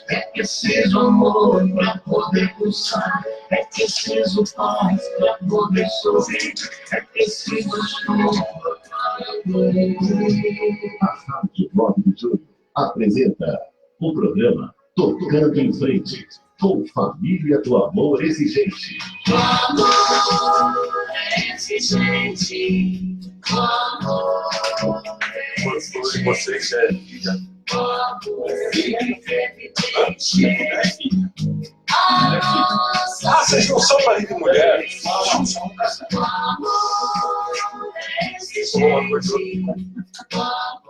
É preciso amor pra poder pulsar, é preciso paz pra poder sorrir, é preciso chuva para dormir. A Rádio 9 de Julho apresenta o programa Tocando em Frente, com Família do Amor Exigente. O amor é exigente, o amor é exigente. Vocês é filha. O amor é evidente. A nossa Vocês não são marido e mulher? o amor é exigente.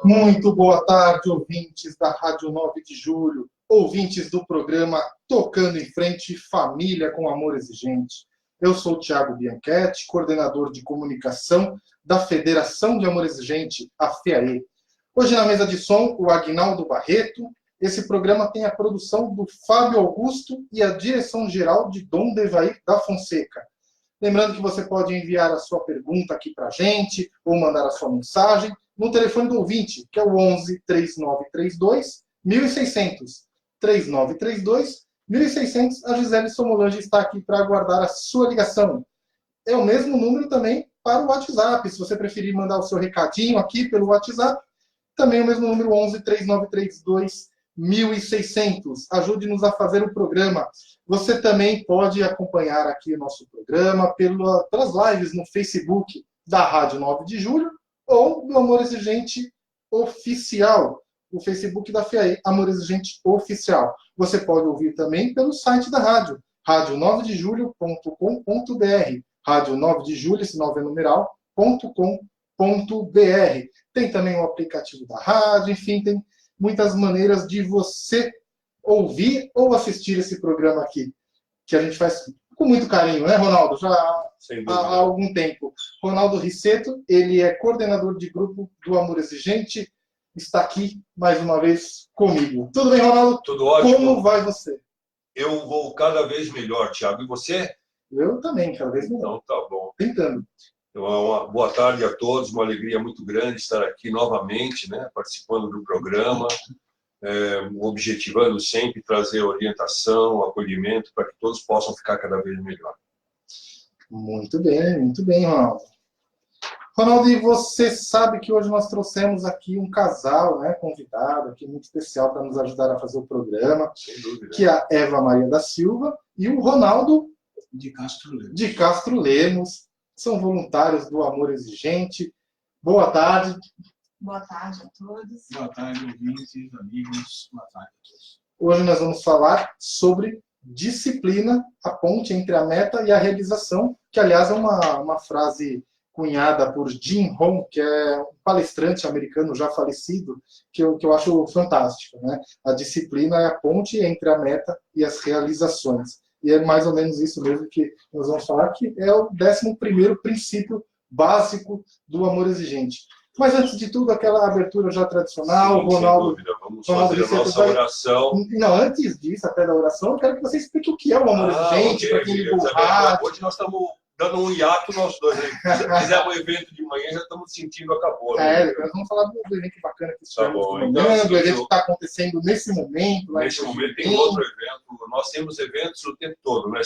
Muito boa tarde, ouvintes da Rádio 9 de Julho, ouvintes do programa Tocando em Frente, Família com Amor Exigente. Eu sou o Thiago Bianchetti, coordenador de comunicação da Federação de Amor Exigente, a FEAE. Hoje na mesa de som, o Aguinaldo Barreto. Esse programa tem a produção do Fábio Augusto e a direção geral de Dom Devair da Fonseca. Lembrando que você pode enviar a sua pergunta aqui para a gente ou mandar a sua mensagem no telefone do ouvinte, que é o 11 3932 1600. 3932 1600. A Gisele Somolange está aqui para aguardar a sua ligação. É o mesmo número também para o WhatsApp. Se você preferir mandar o seu recadinho aqui pelo WhatsApp, também é o mesmo número 11 3932 1600. Ajude-nos a fazer o programa. Você também pode acompanhar aqui o nosso programa pelas lives no Facebook da Rádio 9 de Julho ou do Amor Exigente Oficial, o Facebook da FEAE, Amor Exigente Oficial. Você pode ouvir também pelo site da rádio, radio9dejulho.com.br, rádio 9 de julho, esse 9 é numeral, .com.br. Tem também o aplicativo da rádio, enfim, tem muitas maneiras de você ouvir ou assistir esse programa aqui, que a gente faz com muito carinho, né, Ronaldo? Já há algum tempo. Ronaldo Risseto, ele é coordenador de grupo do Amor Exigente, está aqui mais uma vez comigo. Tudo bem, Ronaldo? Tudo ótimo. Como vai você? Eu vou cada vez melhor, Thiago. E você? Eu também, cada vez melhor. Então, tá bom. Tentando. Então, uma boa tarde a todos, uma alegria muito grande estar aqui novamente, né, participando do programa, objetivando sempre trazer orientação, acolhimento, para que todos possam ficar cada vez melhor. Muito bem, Ronaldo. Ronaldo, e você sabe que hoje nós trouxemos aqui um casal, né, convidado aqui muito especial para nos ajudar a fazer o programa, Sem dúvida. que é a Eva Maria da Silva e o Ronaldo de Castro Lemos. de Castro Lemos. São voluntários do Amor Exigente. Boa tarde. Boa tarde a todos. Boa tarde, ouvintes, amigos. Boa tarde a todos. Hoje nós vamos falar sobre disciplina, a ponte entre a meta e a realização, que, aliás, é uma frase cunhada por Jim Rohn, que é um palestrante americano já falecido, que eu acho fantástico, né? A disciplina é a ponte entre a meta e as realizações. E é mais ou menos isso mesmo que nós vamos falar, que é o 11º princípio básico do Amor Exigente. Mas, antes de tudo, aquela abertura já tradicional, Sim, Ronaldo... sem dúvida. Vamos Ronaldo fazer a nossa oração. Não, antes disso, até da oração, eu quero que você explique o que é o Amor Exigente, para quem ligou o rádio. Hoje nós estamos dando um hiato nós dois. Se fizer um evento de manhã, já estamos sentindo acabou. Né? Nós vamos falar do evento bacana que Tá estamos bom, comemorando, então, do evento que está acontecendo nesse momento. Nesse momento tem outro evento. Nós temos eventos o tempo todo. Né?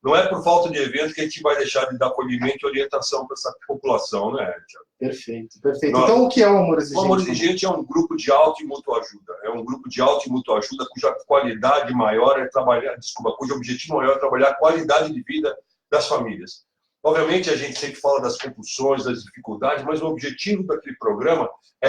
Não é por falta de evento que a gente vai deixar de dar acolhimento e orientação para essa população, né, Tiago? Perfeito. Então, o que é o Amor Exigente? O Amor Exigente é um grupo de auto e mútua ajuda. É um grupo de auto e mútua ajuda cuja qualidade maior é cujo objetivo maior é trabalhar a qualidade de vida das famílias. Obviamente, a gente sempre fala das compulsões, das dificuldades, mas o objetivo daquele programa é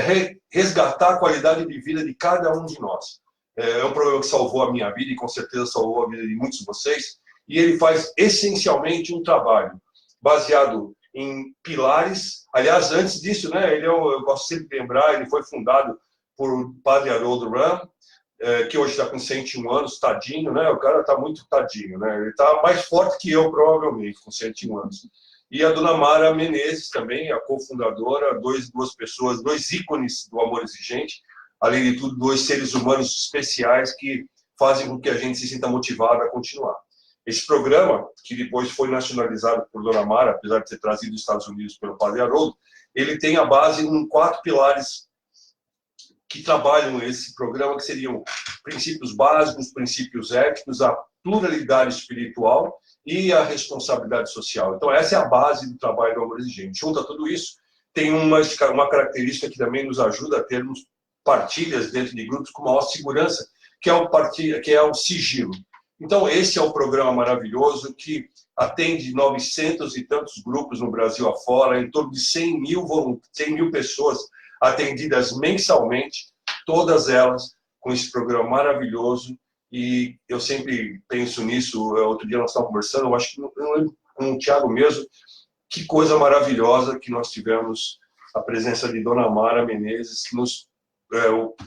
resgatar a qualidade de vida de cada um de nós. É um programa que salvou a minha vida e com certeza salvou a vida de muitos de vocês. E ele faz essencialmente um trabalho baseado em pilares. Aliás, antes disso, né, eu gosto sempre de lembrar, ele foi fundado por Padre Haroldo Ram, que hoje está com 101 anos, tadinho, né? O cara está muito tadinho, né? Ele está mais forte que eu, provavelmente, com 101 anos. E a dona Mara Menezes também, a cofundadora, duas pessoas, dois ícones do Amor Exigente, além de tudo, dois seres humanos especiais que fazem com que a gente se sinta motivado a continuar. Esse programa, que depois foi nacionalizado por Dona Mara, apesar de ser trazido dos Estados Unidos pelo Padre Haroldo, ele tem a base em 4 pilares que trabalham esse programa, que seriam princípios básicos, princípios éticos, a pluralidade espiritual e a responsabilidade social. Então, essa é a base do trabalho do Amor Exigente. Junto a tudo isso, tem uma característica que também nos ajuda a termos partilhas dentro de grupos com maior segurança, que é o sigilo. Então, esse é um programa maravilhoso que atende 900 e tantos grupos no Brasil afora, em torno de 100 mil pessoas atendidas mensalmente, todas elas com esse programa maravilhoso. E eu sempre penso nisso. Outro dia nós estávamos conversando, eu acho que não lembro, com o Thiago mesmo, que coisa maravilhosa que nós tivemos a presença de Dona Mara Menezes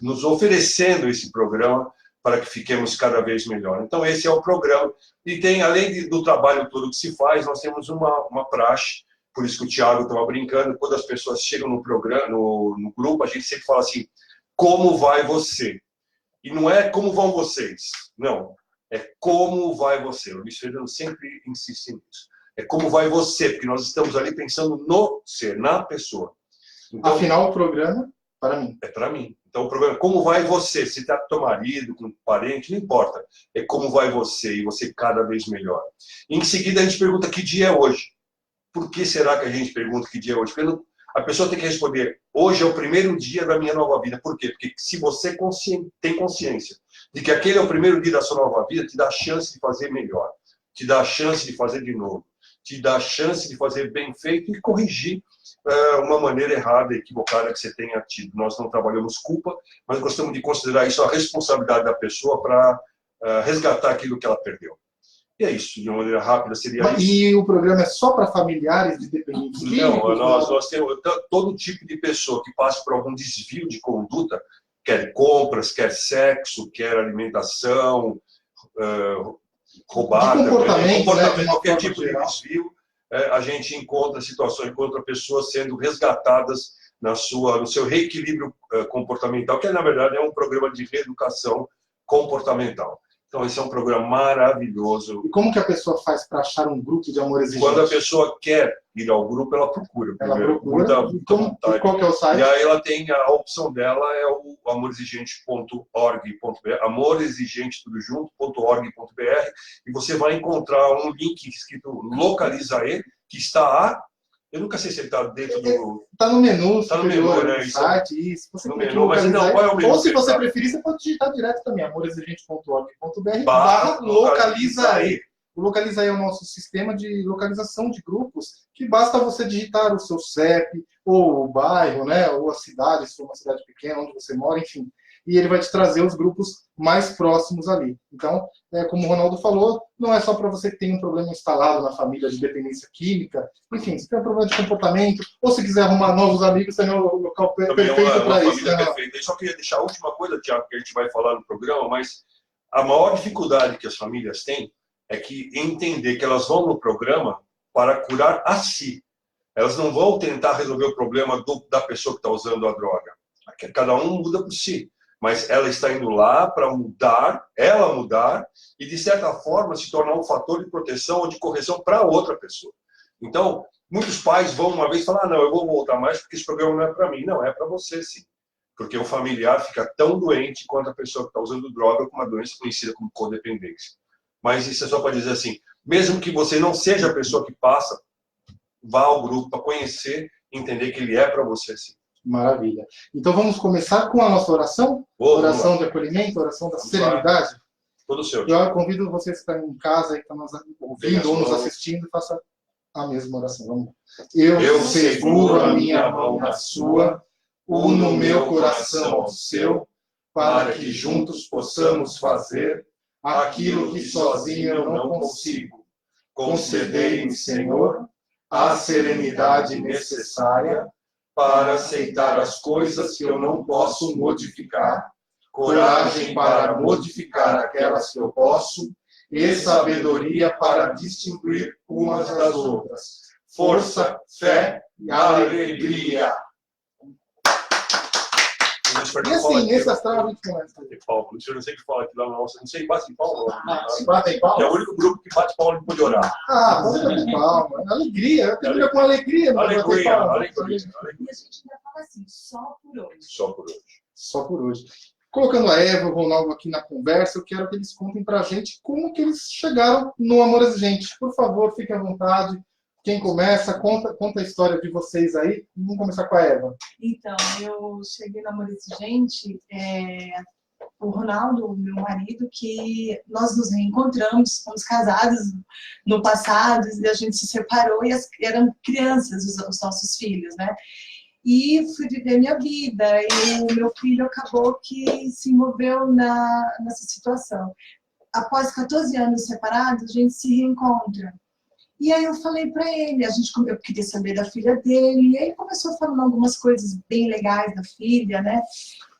nos oferecendo esse programa para que fiquemos cada vez melhor. Então esse é o programa. E tem, além do trabalho todo que se faz, nós temos uma praxe. Por isso que o Thiago estava brincando, quando as pessoas chegam no programa, no grupo, a gente sempre fala assim: como vai você? E não é como vão vocês, não. É como vai você. O Luiz Fernando sempre insiste nisso. É como vai você, porque nós estamos ali pensando no ser, na pessoa. Então, afinal, o programa, para mim. É para mim. Então, o programa é como vai você. Se está com teu marido, com um parente, não importa. É como vai você, e você cada vez melhor. E em seguida, a gente pergunta que dia é hoje. Por que será que a gente pergunta que dia é hoje? Porque a pessoa tem que responder: hoje é o primeiro dia da minha nova vida. Por quê? Porque se você tem consciência de que aquele é o primeiro dia da sua nova vida, te dá a chance de fazer melhor, te dá a chance de fazer de novo, te dá a chance de fazer bem feito e corrigir uma maneira errada, equivocada que você tenha tido. Nós não trabalhamos culpa, mas gostamos de considerar isso a responsabilidade da pessoa para resgatar aquilo que ela perdeu. E é isso, de uma maneira rápida seria isso. E o programa é só para familiares de dependentes químicos? Não, nós temos todo tipo de pessoa que passa por algum desvio de conduta, quer compras, quer sexo, quer alimentação, roubada, comportamento, qualquer tipo de desvio, a gente encontra situações, encontra pessoas sendo resgatadas no seu reequilíbrio comportamental, que na verdade é um programa de reeducação comportamental. Então, esse é um programa maravilhoso. E como que a pessoa faz para achar um grupo de Amor Exigente? Quando a pessoa quer ir ao grupo, ela procura. Ela procura. E qual que é o site? E aí ela tem, a opção dela é o amorexigente.org.br, amorexigente tudo junto.org.br, e você vai encontrar um link escrito Localizae, que está eu nunca sei se ele está dentro do... Está no menu, está no menu, né? Do site, isso. Você no menu, mas não, qual é o menu? Ou se você preferir, você pode digitar direto também, amorexigente.org.br/localizae. O Localizae é o nosso sistema de localização de grupos, que basta você digitar o seu CEP, ou o bairro, né? Ou a cidade, se for uma cidade pequena, onde você mora, enfim. E ele vai te trazer os grupos mais próximos ali. Então, como o Ronaldo falou, não é só para você que tem um problema instalado na família de dependência química. Enfim, se tem um problema de comportamento, ou se quiser arrumar novos amigos, tem o local perfeito para isso. Perfeita. Eu só queria deixar a última coisa, Thiago, que a gente vai falar no programa, mas a maior dificuldade que as famílias têm é que entender que elas vão no programa para curar a si. Elas não vão tentar resolver o problema da pessoa que está usando a droga. Cada um muda por si. Mas ela está indo lá para mudar e, de certa forma, se tornar um fator de proteção ou de correção para outra pessoa. Então, muitos pais vão uma vez falar: não, eu vou voltar mais porque esse programa não é para mim. Não, é para você, sim. Porque o familiar fica tão doente quanto a pessoa que está usando droga com uma doença conhecida como codependência. Mas isso é só para dizer assim, mesmo que você não seja a pessoa que passa, vá ao grupo para conhecer e entender que ele é para você, sim. Maravilha. Então vamos começar com a nossa oração? Oração de acolhimento, oração da serenidade. Todo seu. Eu convido vocês que estão em casa, que estão nos ouvindo ou nos assistindo, faça a mesma oração. Vamos. Eu seguro a minha mão na sua, uno meu coração ao seu, para que juntos possamos fazer aquilo que sozinho eu não consigo. Concedei-me, Senhor, a serenidade necessária para aceitar as coisas que eu não posso modificar, coragem para modificar aquelas que eu posso e sabedoria para distinguir umas das outras. Força, fé e alegria. E assim, nesse astral a gente começa. Paulo, eu não sei o que fala aqui lá na nossa, não sei, bate em palma. Se batem palma? Que é o único grupo que bate palma e pode orar. Vamos bater palma. Alegria, eu termino com alegria. Alegria. E a gente ainda fala assim, só por hoje. Só por hoje. Só por hoje. Colocando a Eva e o Ronaldo aqui na conversa, eu quero que eles contem pra gente como que eles chegaram no Amor Exigente. Por favor, fiquem à vontade. Quem começa, conta a história de vocês aí. Vamos começar com a Eva. Então, eu cheguei no Amor Exigente, o Ronaldo, meu marido, que nós nos reencontramos, fomos casados no passado, e a gente se separou e eram crianças, os nossos filhos, né? E fui viver minha vida, e o meu filho acabou que se envolveu nessa situação. Após 14 anos separados, a gente se reencontra. E aí eu falei para ele, eu queria saber da filha dele, e aí começou falando algumas coisas bem legais da filha, né?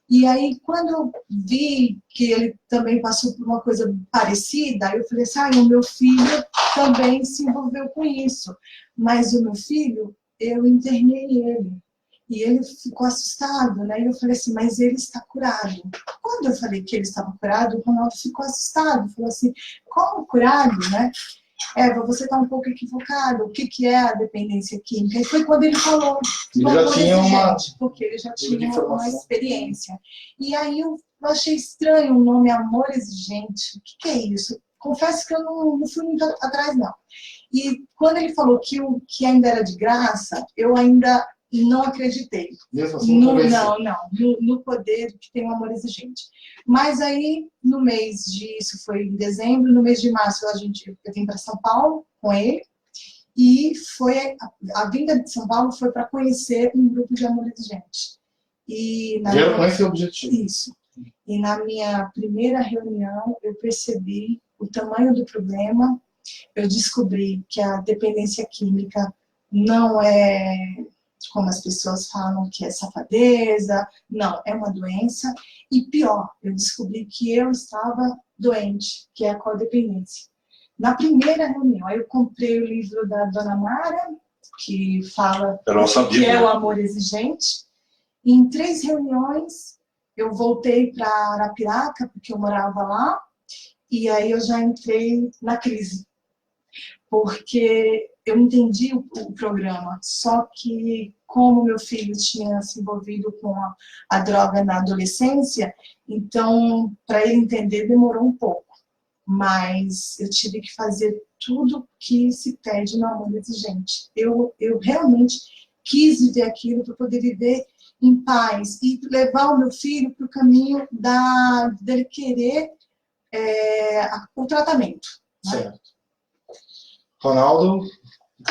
E aí, quando eu vi que ele também passou por uma coisa parecida, eu falei assim, o meu filho também se envolveu com isso. Mas o meu filho, eu internei ele. E ele ficou assustado, né? E eu falei assim, mas ele está curado. Quando eu falei que ele estava curado, o Ronaldo ficou assustado. Falou assim, como curado, né? Eva, você está um pouco equivocado. O que é a dependência química? E foi quando ele falou. Ele já tinha porque ele já tinha uma experiência. E aí eu achei estranho o nome Amor Exigente. O que é isso? Confesso que eu não fui muito atrás, não. E quando ele falou que ainda era de graça, eu ainda não acreditei. Mesmo assim, no poder que tem o Amor Exigente. Mas aí, no mês isso foi em dezembro, no mês de março eu vim para São Paulo com ele, e a vinda de São Paulo foi para conhecer um grupo de Amor Exigente. Vieram com esse objetivo. Isso. E na minha primeira reunião, eu percebi o tamanho do problema, eu descobri que a dependência química não é como as pessoas falam que é safadeza, não, é uma doença. E pior, eu descobri que eu estava doente, que é a codependência. Na primeira reunião, aí eu comprei o livro da Dona Mara, que fala que é o Amor Exigente. E em 3 reuniões, eu voltei para Arapiraca, porque eu morava lá, e aí eu já entrei na crise. Porque eu entendi o programa, só que como meu filho tinha se envolvido com a droga na adolescência, então, para ele entender, demorou um pouco. Mas eu tive que fazer tudo que se pede no Amor Exigente. Eu realmente quis viver aquilo para poder viver em paz e levar o meu filho para o caminho dele querer o tratamento. Certo. Ronaldo,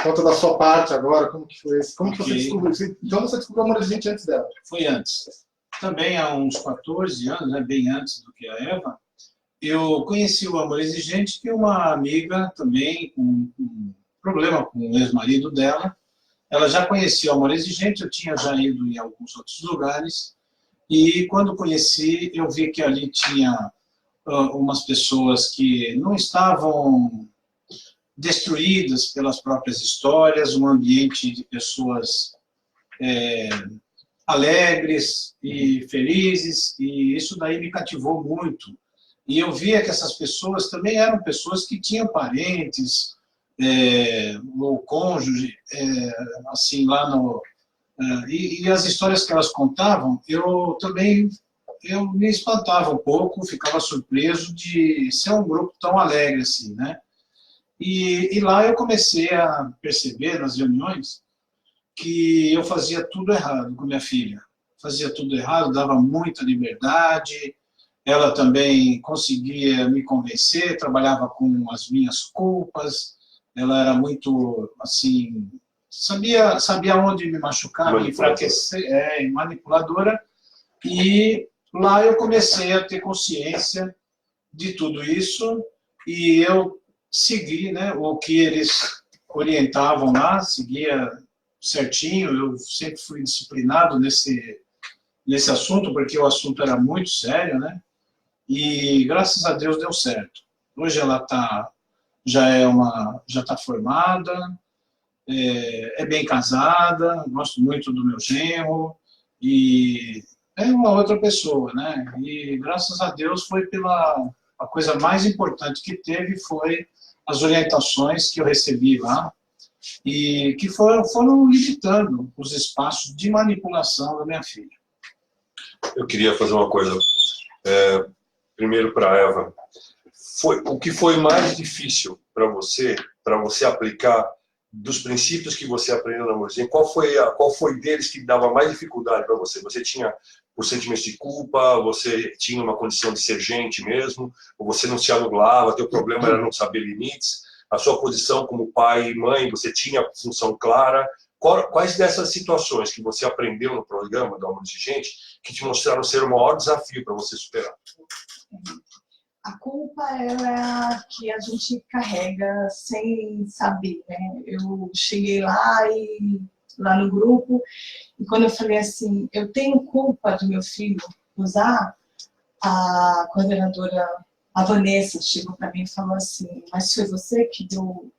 conta da sua parte agora, como que foi isso? Como que você descobriu? Então você descobriu o Amor Exigente antes dela? Foi antes. Também há uns 14 anos, né, bem antes do que a Eva, eu conheci o Amor Exigente, que é uma amiga também com um problema com o ex-marido dela. Ela já conhecia o Amor Exigente, eu tinha já ido em alguns outros lugares, e quando conheci, eu vi que ali tinha umas pessoas que não estavam destruídas pelas próprias histórias, um ambiente de pessoas alegres e felizes, e isso daí me cativou muito. E eu via que essas pessoas também eram pessoas que tinham parentes, o cônjuge, assim, lá no... E as histórias que elas contavam, eu me espantava um pouco, ficava surpreso de ser um grupo tão alegre assim, né? E lá eu comecei a perceber, nas reuniões, que eu fazia tudo errado com minha filha. Fazia tudo errado, dava muita liberdade, ela também conseguia me convencer, trabalhava com as minhas culpas, ela era muito, assim, sabia onde me machucar, me enfraquecer, manipuladora, e lá eu comecei a ter consciência de tudo isso, e eu segui, né, o que eles orientavam lá, seguia certinho, eu sempre fui disciplinado nesse assunto, porque o assunto era muito sério, né, e graças a Deus deu certo. Hoje ela já está formada, é bem casada, gosto muito do meu genro, e é uma outra pessoa, né, e graças a Deus foi a coisa mais importante que teve foi as orientações que eu recebi lá e que foram limitando os espaços de manipulação da minha filha. Eu queria fazer uma coisa. Primeiro para a Eva. O que foi mais difícil para você aplicar dos princípios que você aprendeu na Amorzinha? Qual foi deles que dava mais dificuldade para você? Você tinha os sentimentos de culpa? Você tinha uma condição de ser gente mesmo? Ou você não se anulava? Teu problema era não saber limites? A sua posição como pai e mãe, você tinha função clara? Quais dessas situações que você aprendeu no programa do Amor Exigente que te mostraram ser o maior desafio para você superar? A culpa ela é a que a gente carrega sem saber, né? Eu cheguei lá no grupo e quando eu falei assim, eu tenho culpa do meu filho usar, a coordenadora, a Vanessa, chegou para mim e falou assim, mas foi você que deu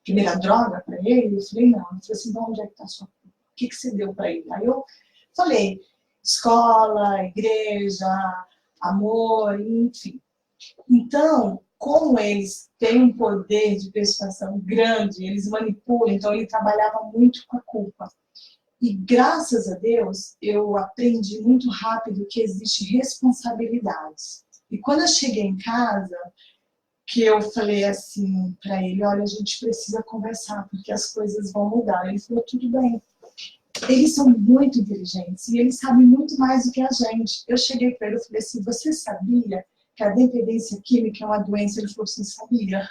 primeira droga para ele? Eu falei, não. Eu falei assim, de onde é que está a sua culpa? O que você deu para ele? Aí eu falei, escola, igreja, amor, enfim. Então, como eles têm um poder de persuasão grande, eles manipulam, então ele trabalhava muito com a culpa. E graças a Deus, eu aprendi muito rápido que existe responsabilidades. E quando eu cheguei em casa, que eu falei assim para ele, olha, a gente precisa conversar, porque as coisas vão mudar. Ele falou, tudo bem. Eles são muito inteligentes e eles sabem muito mais do que a gente. Eu cheguei para ele e falei assim, você sabia que a dependência química é uma doença? Ele falou assim, sabia.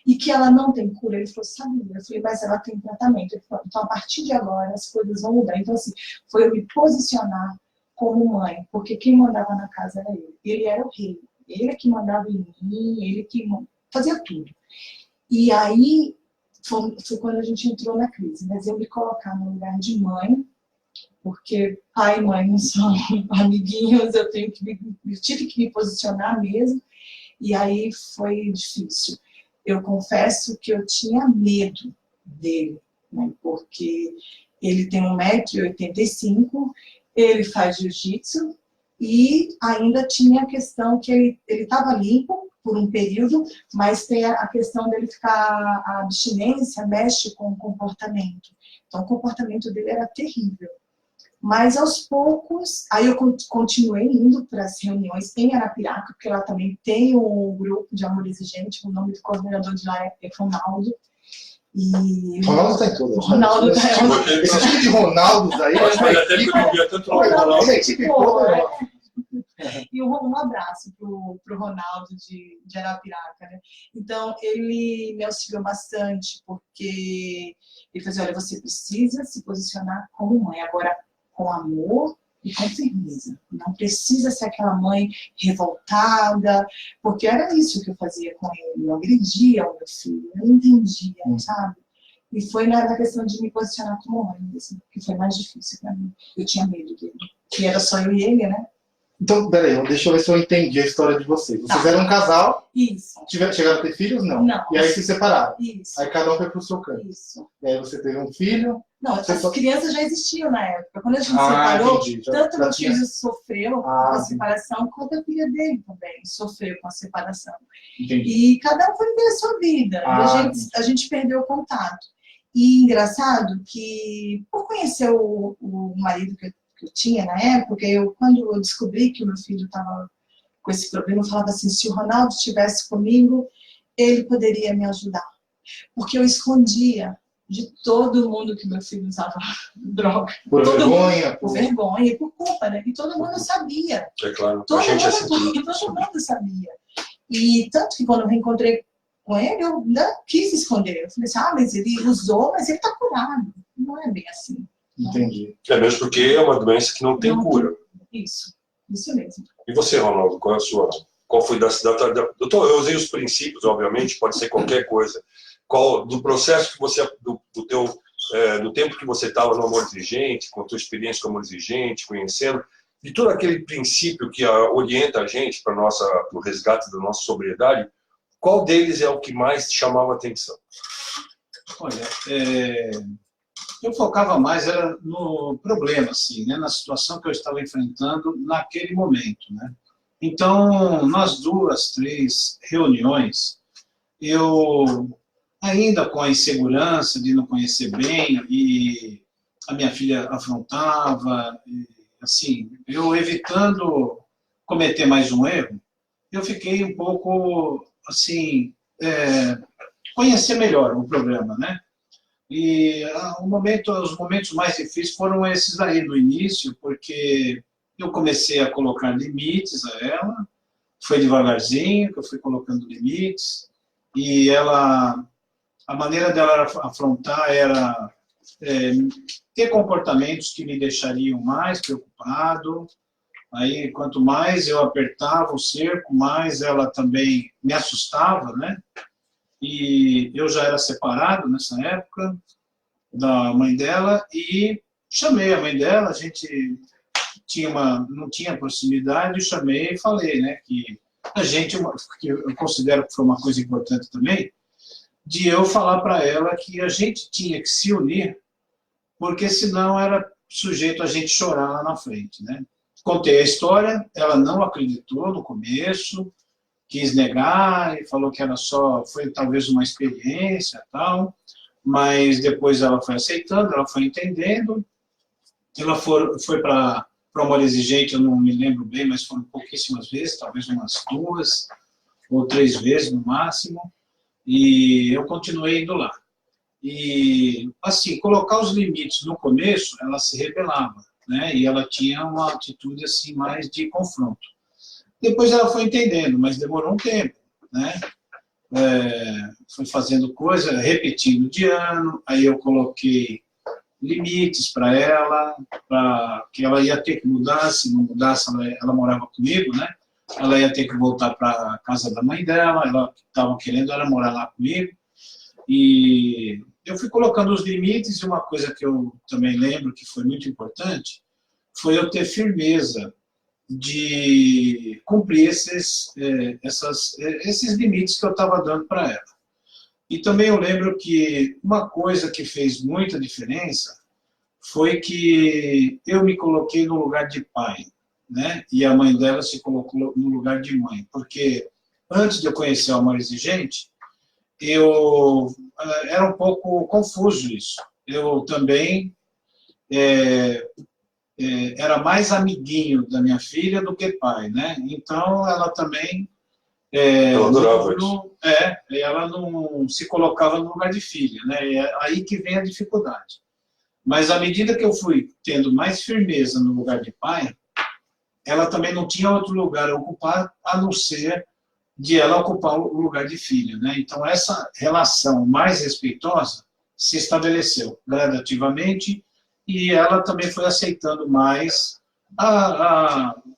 E que ela não tem cura? Ele falou, sabia. Eu falei, mas ela tem tratamento. Ele falou, então a partir de agora as coisas vão mudar. Então assim, foi eu me posicionar como mãe, porque quem mandava na casa era ele. Ele era o rei. Ele que mandava em mim, ele que fazia tudo. E aí foi quando a gente entrou na crise, mas eu me colocar no lugar de mãe, porque pai e mãe não são amiguinhos, eu tive que me posicionar mesmo, e aí foi difícil. Eu confesso que eu tinha medo dele, né, porque ele tem 1,85 m, ele faz jiu-jitsu, e ainda tinha a questão que ele estava limpo por um período, mas tem a questão dele ficar, a abstinência mexe com o comportamento. Então o comportamento dele era terrível. Mas aos poucos, aí eu continuei indo para as reuniões em Arapiraca, porque lá também tem um grupo de Amor Exigente, o nome do coordenador de lá é Ronaldo. E Ronaldo está em tudo. Ronaldo tá Esse tipo de Ronaldos aí, Mas até que eu não via tanto Ronaldo. é equipe toda. E um abraço pro Ronaldo de Arapiraca, né? Então, ele me auxiliou bastante, porque ele falou assim, olha, você precisa se posicionar como mãe, agora com amor e com firmeza. Não precisa ser aquela mãe revoltada, porque era isso que eu fazia com ele. Eu agredia o meu filho, eu não entendia, sabe? E foi na questão de me posicionar como mãe, assim, que foi mais difícil para mim. Eu tinha medo dele, que era só eu e ele, né? Então, peraí, deixa eu ver se eu entendi a história de vocês. Vocês eram um casal, Isso. chegaram a ter filhos? Não. Não. E aí se separaram. Isso. Aí cada um foi pro seu canto. Isso. E aí você teve um filho. Não, as crianças já existiam na época. Quando a gente Ah, separou, entendi. tanto Já meu tinha. filho sofreu com a separação, quanto a filha dele também sofreu com a separação. Entendi. E cada um foi viver a sua vida. E a gente perdeu o contato. E engraçado que, por conhecer o marido que eu tinha na época, quando eu descobri que o meu filho estava com esse problema, eu falava assim, se o Ronaldo estivesse comigo, ele poderia me ajudar. Porque eu escondia de todo mundo que meu filho usava droga. Por vergonha? Por vergonha e por culpa, né? E todo mundo sabia. É claro, Todo a gente é todo mundo sabia. E tanto que quando eu reencontrei com ele, eu ainda quis esconder. Eu falei assim, mas ele usou, mas ele está curado. Não é bem assim. Entendi. É mesmo porque é uma doença que não tem cura. Isso mesmo. E você, Ronaldo, qual é a sua? Qual foi doutor, eu usei os princípios, obviamente, pode ser qualquer coisa. Qual do processo que você do tempo que você estava no Amor Exigente, com a tua experiência com o Amor Exigente, conhecendo, de todo aquele princípio que orienta a gente para o resgate da nossa sobriedade, qual deles é o que mais te chamava a atenção? Olha, eu focava mais era no problema, assim, né, na situação que eu estava enfrentando naquele momento, né? Então, nas 2, 3 reuniões, eu, ainda com a insegurança de não conhecer bem, e a minha filha afrontava, assim, eu evitando cometer mais um erro, eu fiquei um pouco, assim, conhecer melhor o programa, né? E os momentos mais difíceis foram esses aí no início, porque eu comecei a colocar limites a ela, foi devagarzinho que eu fui colocando limites, e ela, a maneira dela afrontar era ter comportamentos que me deixariam mais preocupado. Aí, quanto mais eu apertava o cerco, mais ela também me assustava, né? E eu já era separado nessa época da mãe dela e chamei a mãe dela, a gente não tinha proximidade, chamei e falei, né, que a gente, que eu considero que foi uma coisa importante também, de eu falar para ela que a gente tinha que se unir, porque senão era sujeito a gente chorar lá na frente, né? Contei a história, ela não acreditou no começo, quis negar e falou que foi talvez uma experiência e tal, mas depois ela foi aceitando, ela foi entendendo, ela foi para Amor Exigente, eu não me lembro bem, mas foram pouquíssimas vezes, talvez umas 2 ou 3 vezes no máximo, e eu continuei indo lá. E, assim, colocar os limites no começo, ela se rebelava, né? E ela tinha uma atitude, assim, mais de confronto. Depois ela foi entendendo, mas demorou um tempo, né? Foi fazendo coisa, repetindo de ano, aí eu coloquei limites para ela, que ela ia ter que mudar, se não mudasse, ela morava comigo, né? Ela ia ter que voltar para a casa da mãe dela, ela estava querendo era morar lá comigo, e eu fui colocando os limites, e uma coisa que eu também lembro que foi muito importante, foi eu ter firmeza de cumprir esses limites que eu estava dando para ela. E também eu lembro que uma coisa que fez muita diferença foi que eu me coloquei no lugar de pai, né? E a mãe dela se colocou no lugar de mãe, porque antes de eu conhecer o Amor Exigente, era um pouco confuso isso. Eu também era mais amiguinho da minha filha do que pai, né? Então ela também ela adorava isso. Ela não se colocava no lugar de filha, né? É aí que vem a dificuldade. Mas à medida que eu fui tendo mais firmeza no lugar de pai, ela também não tinha outro lugar a ocupar a não ser de ela ocupar o lugar de filha, né? Então essa relação mais respeitosa se estabeleceu gradativamente e ela também foi aceitando mais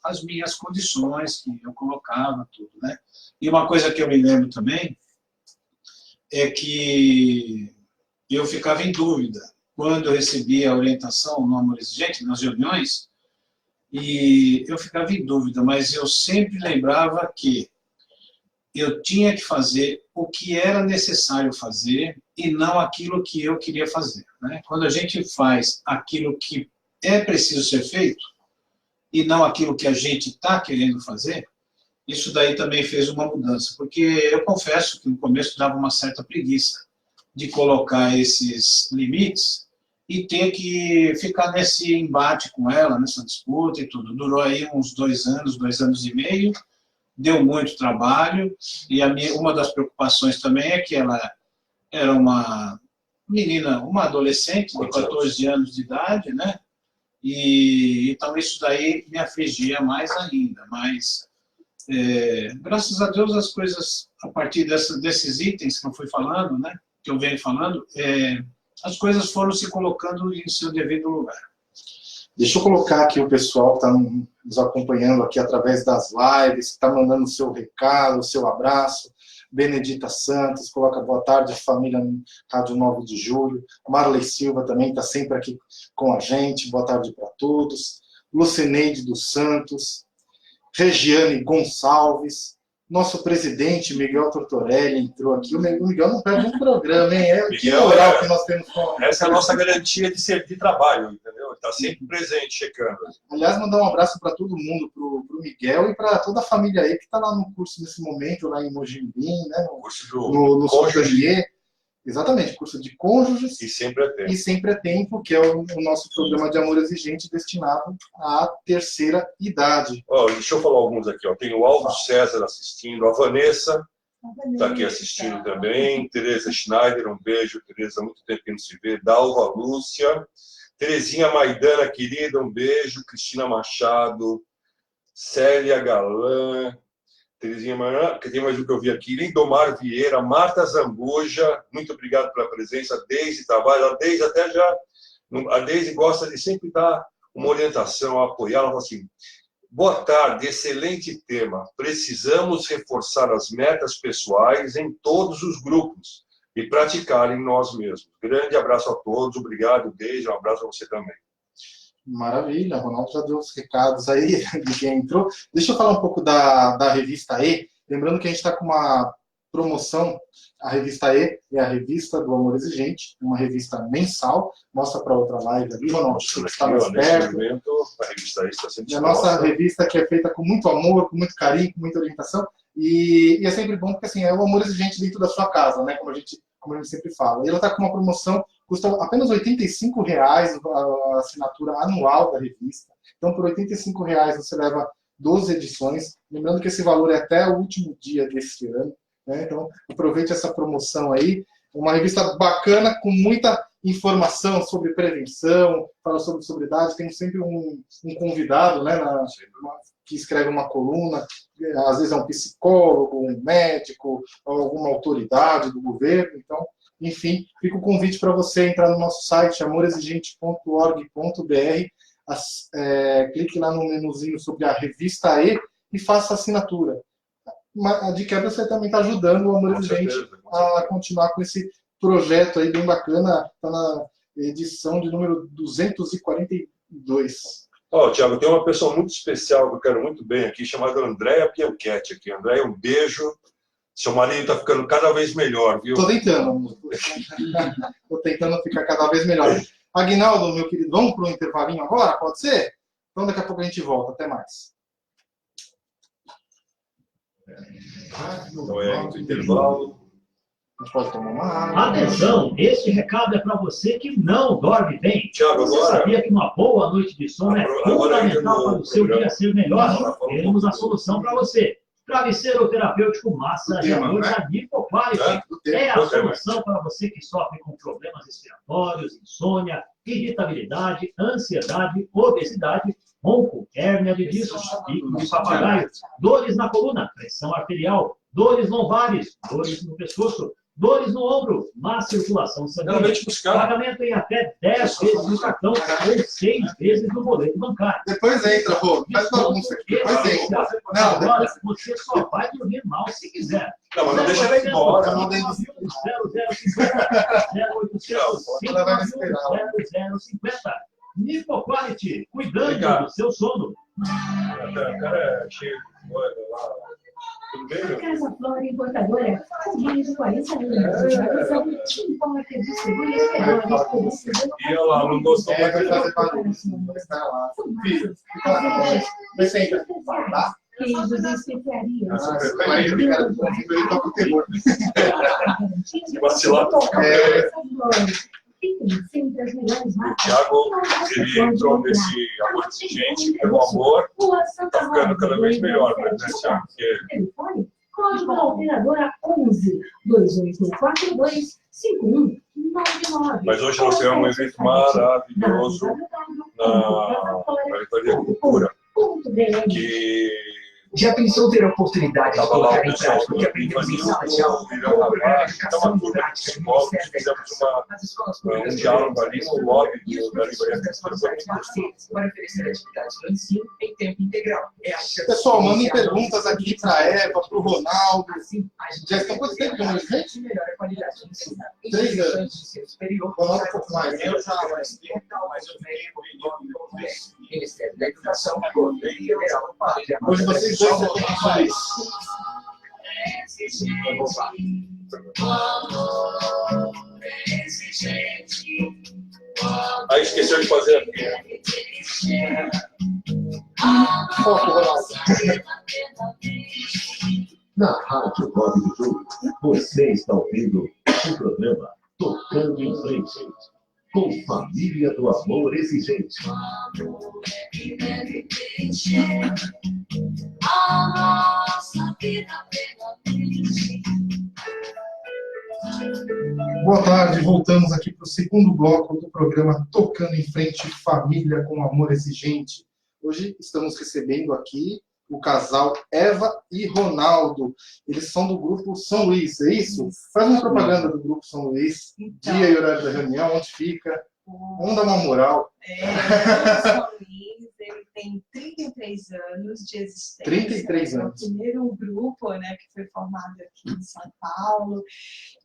as minhas condições que eu colocava, tudo, né? E uma coisa que eu me lembro também é que eu ficava em dúvida quando eu recebia a orientação no Amor Exigente, nas reuniões, e eu ficava em dúvida, mas eu sempre lembrava que eu tinha que fazer o que era necessário fazer e não aquilo que eu queria fazer, né? Quando a gente faz aquilo que é preciso ser feito e não aquilo que a gente está querendo fazer, isso daí também fez uma mudança, porque eu confesso que no começo dava uma certa preguiça de colocar esses limites e ter que ficar nesse embate com ela, nessa disputa e tudo. Durou aí uns 2 anos, 2 anos e meio, deu muito trabalho, e uma das preocupações também é que ela era uma menina, uma adolescente de 14 anos de idade, né? E então isso daí me afligia mais ainda, mas graças a Deus as coisas, a partir desses itens que eu fui falando, né, que eu venho falando, as coisas foram se colocando em seu devido lugar. Deixa eu colocar aqui o pessoal que está nos acompanhando aqui através das lives, que está mandando o seu recado, o seu abraço. Benedita Santos, coloca boa tarde, família Rádio 9 de Julho. Marley Silva também está sempre aqui com a gente, boa tarde para todos. Lucineide dos Santos, Regiane Gonçalves, nosso presidente Miguel Tortorelli entrou aqui. O Miguel não perde um programa, hein? Que moral que nós temos com... Essa é a nossa garantia de servir trabalho, entendeu? Está sempre presente, checando. Aliás, mandar um abraço para todo mundo, para o Miguel e para toda a família aí que está lá no curso nesse momento, lá em Mojimirim, né? O curso no Sommelier. Exatamente, curso de cônjuges E sempre é tempo. e Sempre é Tempo, que é o nosso programa de amor exigente destinado à terceira idade. Ó, deixa eu falar alguns aqui. Ó. Tem o Aldo César assistindo, a Vanessa está aqui assistindo também, Tereza Schneider, um beijo, Tereza, há muito tempo que não se vê, Dalva Lúcia, Terezinha Maidana, querida, um beijo, Cristina Machado, Célia Galan, Terezinha Maidana, que tem mais um que eu vi aqui, Lindomar Vieira, Marta Zambuja, muito obrigado pela presença, Deise Tavares, a Deise até já, a Deise gosta de sempre dar uma orientação, apoiar, ela fala assim, boa tarde, excelente tema. Precisamos reforçar as metas pessoais em todos os grupos e praticar em nós mesmos. Grande abraço a todos, obrigado, Deise, um abraço a você também. Maravilha, o Ronaldo já deu os recados aí de quem entrou. Deixa eu falar um pouco da revista E. Lembrando que a gente está com uma promoção. A revista E é a revista do Amor Exigente, uma revista mensal. Mostra para outra live ali, Ronaldo, que está mais perto. Momento, a revista E está sendo E a nossa revista que é feita com muito amor, com muito carinho, com muita orientação. E é sempre bom porque assim, é o Amor Exigente dentro da sua casa, né? Como a gente sempre fala. E ela está com uma promoção, custa apenas R$ 85 a assinatura anual da revista. Então, por R$ 85 você leva 12 edições. Lembrando que esse valor é até o último dia desse ano. Né? Então, aproveite essa promoção aí. Uma revista bacana, com muita informação sobre prevenção, fala sobre sobriedade. Tem sempre um convidado, né, que escreve uma coluna. Às vezes é um psicólogo, um médico, alguma autoridade do governo. Então, enfim, fica o convite para você entrar no nosso site, amorexigente.org.br, clique lá no menuzinho sobre a revista E e faça a assinatura. De quebra, você também está ajudando o Amor Exigente a continuar com esse projeto aí bem bacana. Está na edição de número 242. Ó, Thiago, tem uma pessoa muito especial que eu quero muito bem aqui, chamada Andréa Pianchetti aqui. Andréa, um beijo. Seu marido está ficando cada vez melhor, viu? Estou tentando. Estou tentando ficar cada vez melhor. Aguinaldo, meu querido, vamos para o intervalinho agora? Pode ser? Então daqui a pouco a gente volta. Até mais. Então é muito intervalo. A gente pode tomar uma água. Atenção, este recado é para você que não dorme bem. Thiago, Você agora... sabia que uma boa noite de sono é fundamental para o seu dia ser melhor? Temos a solução para você. Travesseiro terapêutico massageador da Nipoquality. É a solução para você que sofre com problemas respiratórios, insônia, irritabilidade, ansiedade, obesidade, ronco, hérnia de discos, pico de papagaio, dores na coluna, pressão arterial, dores lombares, dores no pescoço, dores no ombro, má circulação sanguínea, pagamento em até 10 vezes no cartão ou 6 vezes no boleto bancário. Depois entra, pô. Faz bagunça aqui. Depois entra. Agora, você só vai dormir mal se quiser. Não, mas não deixa ela ir embora. 0050 Nipoquality, cuidando do seu sono. O cara é cheio de coisa lá. Tudo bem, meu? Casa Flora Importadora, com mais de 40 anos. Tradição que importa, distribui as melhores produtos. E ela não gostou Vai muito. fazer barulho. Está lá. Filho, fica lá na frente. Vai sentar. Tá? Queijos e especiarias. Ele toca o terror. Se vacilar, Sempre as melhores O marcas. Thiago, ele entrou nesse amor exigente, pelo amor, tá ficando cada vez melhor, né, Thiago? Porque Telefone, código da operadora 11 2842 5199. Mas hoje nós tivemos um evento maravilhoso na Livraria Cultura, que Já pensou ter a oportunidade de estava lá o colocar em pessoal prática o que do aprendemos em Infantil, sala de aula? o William Rapaz, estava tudo aqui psicólogos, fizemos um diálogo ali no lobby E os da Livraria professores Cultura. responsáveis parceiros para oferecer atividades de ensino em tempo integral. É a chance Pessoal, mandem de iniciar perguntas aqui para a Eva, para o Ronaldo. Assim, a gente Já estão quanto tempo com a gente? melhora a qualidade de ensino. 3 anos. De ensino superior. Ronaldo um pouco mais. Eu já mais tempo, mas eu fiquei Ministério da Educação, Governo Federal. Hoje vocês dois vão ter que fazer isso. Aí esqueceu de fazer a Foco, Ronaldo. Na Rádio 9 de Julho, você está ouvindo O programa Tocando em Frente, com Família do Amor Exigente. Amor é que deve preencher a nossa vida plenamente. Boa tarde, voltamos aqui para o segundo bloco do programa Tocando em Frente, Família com Amor Exigente. Hoje estamos recebendo aqui o casal Eva e Ronaldo. Eles são do grupo São Luís, é isso? Faz uma propaganda do grupo São Luís, Então, dia e horário da reunião, onde fica. Vamos dar uma moral. O São Luís, ele tem 33 anos de existência. 33 anos. É o primeiro grupo, né, que foi formado aqui em São Paulo,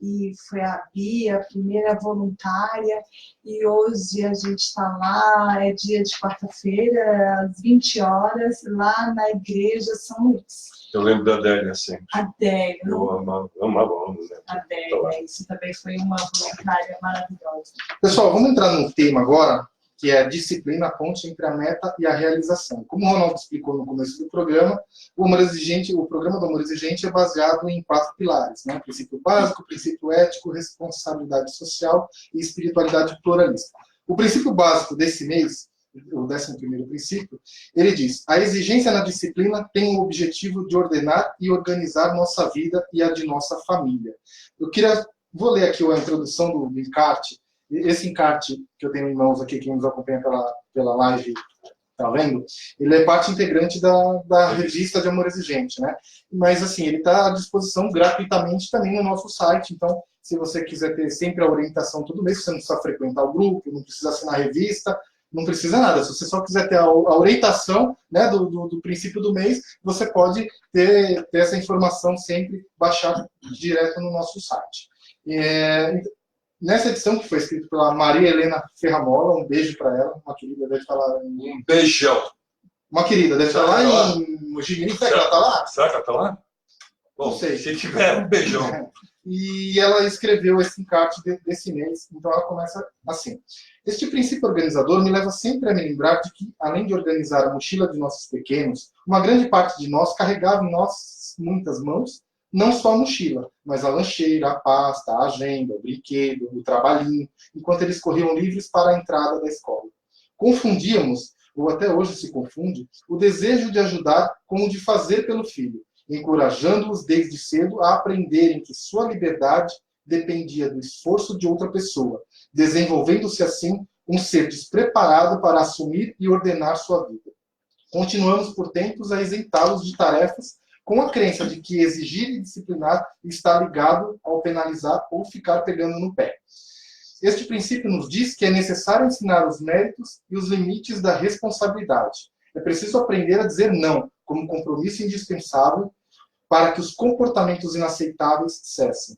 e foi a Bia, a primeira voluntária, e hoje a gente está lá, é dia de quarta-feira, às 20 horas, lá na Igreja São Luís. Eu lembro da Adélia sempre. Adélia. Eu amava, né? Adélia, isso também foi uma voluntária maravilhosa. Pessoal, vamos entrar num tema agora, que é a disciplina, a ponte entre a meta e a realização. Como o Ronaldo explicou no começo do programa, o programa do Amor Exigente é baseado em 4 pilares, né? Princípio básico, princípio ético, responsabilidade social e espiritualidade pluralista. O princípio básico desse mês, o 11º princípio, ele diz: a exigência na disciplina tem o objetivo de ordenar e organizar nossa vida e a de nossa família. Vou ler aqui a introdução do encarte. Esse encarte que eu tenho em mãos aqui, quem nos acompanha pela live, tá vendo? Ele é parte integrante da revista de Amor Exigente, né? Mas, assim, ele está à disposição gratuitamente também no nosso site. Então, se você quiser ter sempre a orientação todo mês, você não precisa frequentar o grupo, não precisa assinar a revista, não precisa nada. Se você só quiser ter a orientação, né, do princípio do mês, você pode ter essa informação sempre baixada direto no nosso site. Nessa edição, que foi escrita pela Maria Helena Ferramola, um beijo para ela, uma querida, deve estar lá em... Um beijão. Uma querida, deve estar lá em Mojimirim. Será que ela está lá? Será que ela está lá? Bom, não sei. Se tiver, um beijão. E ela escreveu esse encarte desse mês, então ela começa assim: este princípio organizador me leva sempre a me lembrar de que, além de organizar a mochila de nossos pequenos, uma grande parte de nós carregava em muitas mãos, não só a mochila, mas a lancheira, a pasta, a agenda, o brinquedo, o trabalhinho, enquanto eles corriam livres para a entrada da escola. Confundíamos, ou até hoje se confunde, o desejo de ajudar com o de fazer pelo filho, encorajando-os desde cedo a aprenderem que sua liberdade dependia do esforço de outra pessoa, desenvolvendo-se assim um ser despreparado para assumir e ordenar sua vida. Continuamos, por tempos, a isentá-los de tarefas com a crença de que exigir e disciplinar está ligado ao penalizar ou ficar pegando no pé. Este princípio nos diz que é necessário ensinar os méritos e os limites da responsabilidade. É preciso aprender a dizer não, como compromisso indispensável para que os comportamentos inaceitáveis cessem.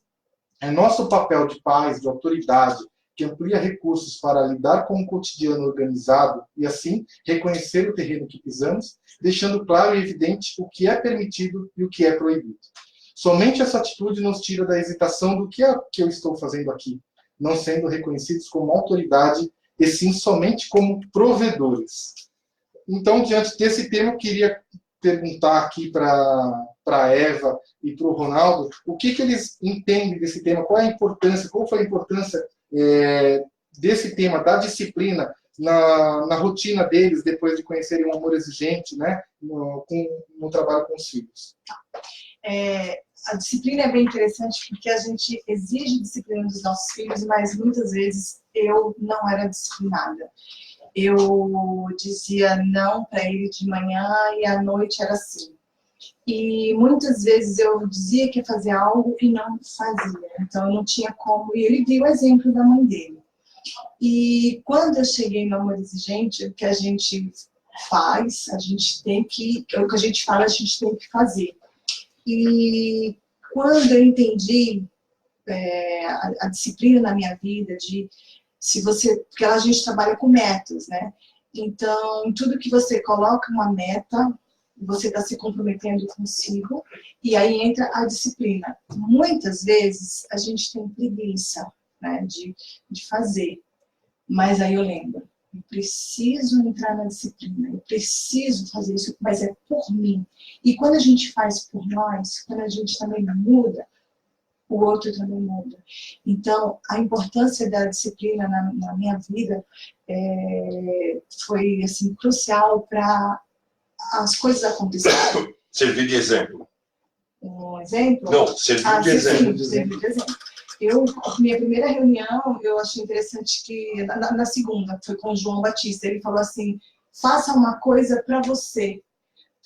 É nosso papel de pais, de autoridade, que amplia recursos para lidar com o cotidiano organizado e, assim, reconhecer o terreno que pisamos, deixando claro e evidente o que é permitido e o que é proibido. Somente essa atitude nos tira da hesitação do que é que eu estou fazendo aqui, não sendo reconhecidos como autoridade, e sim somente como provedores. Então, diante desse tema, eu queria perguntar aqui para a Eva e para o Ronaldo o que eles entendem desse tema, qual é a importância, qual foi a importância desse tema, da disciplina, na rotina deles, depois de conhecerem o Amor Exigente, né, no trabalho com os filhos. A disciplina é bem interessante porque a gente exige disciplina dos nossos filhos, mas muitas vezes eu não era disciplinada. Eu dizia não para ele de manhã e à noite era assim. E muitas vezes eu dizia que ia fazer algo e não fazia. Então eu não tinha como. E ele viu o exemplo da mãe dele. E quando eu cheguei no Amor Exigente, o que a gente faz, a gente tem que... O que a gente fala, a gente tem que fazer. E quando eu entendi a disciplina na minha vida, porque a gente trabalha com metas, né? Então, em tudo que você coloca uma meta, você está se comprometendo consigo, e aí entra a disciplina. Muitas vezes a gente tem preguiça, né, de fazer, mas aí eu lembro, eu preciso entrar na disciplina, eu preciso fazer isso, mas é por mim. E quando a gente faz por nós, quando a gente também muda, o outro também muda. Então, a importância da disciplina na minha vida foi assim, crucial para as coisas acontecerem. Servir de exemplo. Um exemplo? Não, servir de exemplo. Sim, servir de exemplo. Minha primeira reunião, eu achei interessante que, na segunda, foi com o João Batista, ele falou assim, faça uma coisa para você.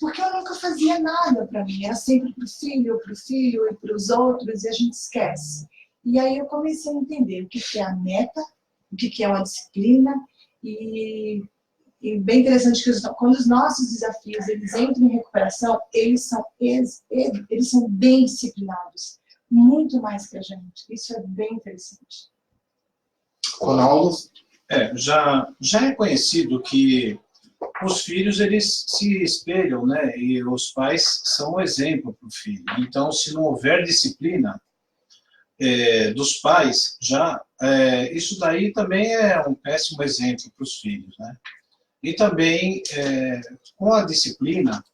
Porque eu nunca fazia nada para mim, era sempre para o filho e para os outros, e a gente esquece. E aí eu comecei a entender o que é a meta, o que é uma disciplina, e bem interessante que quando os nossos desafios eles entram em recuperação, eles são bem disciplinados, muito mais que a gente. Isso é bem interessante. Ronaldo? Já é conhecido que os filhos, eles se espelham, né? E os pais são o exemplo para o filho. Então, se não houver disciplina dos pais, isso daí também é um péssimo exemplo para os filhos, né? E também, com a disciplina,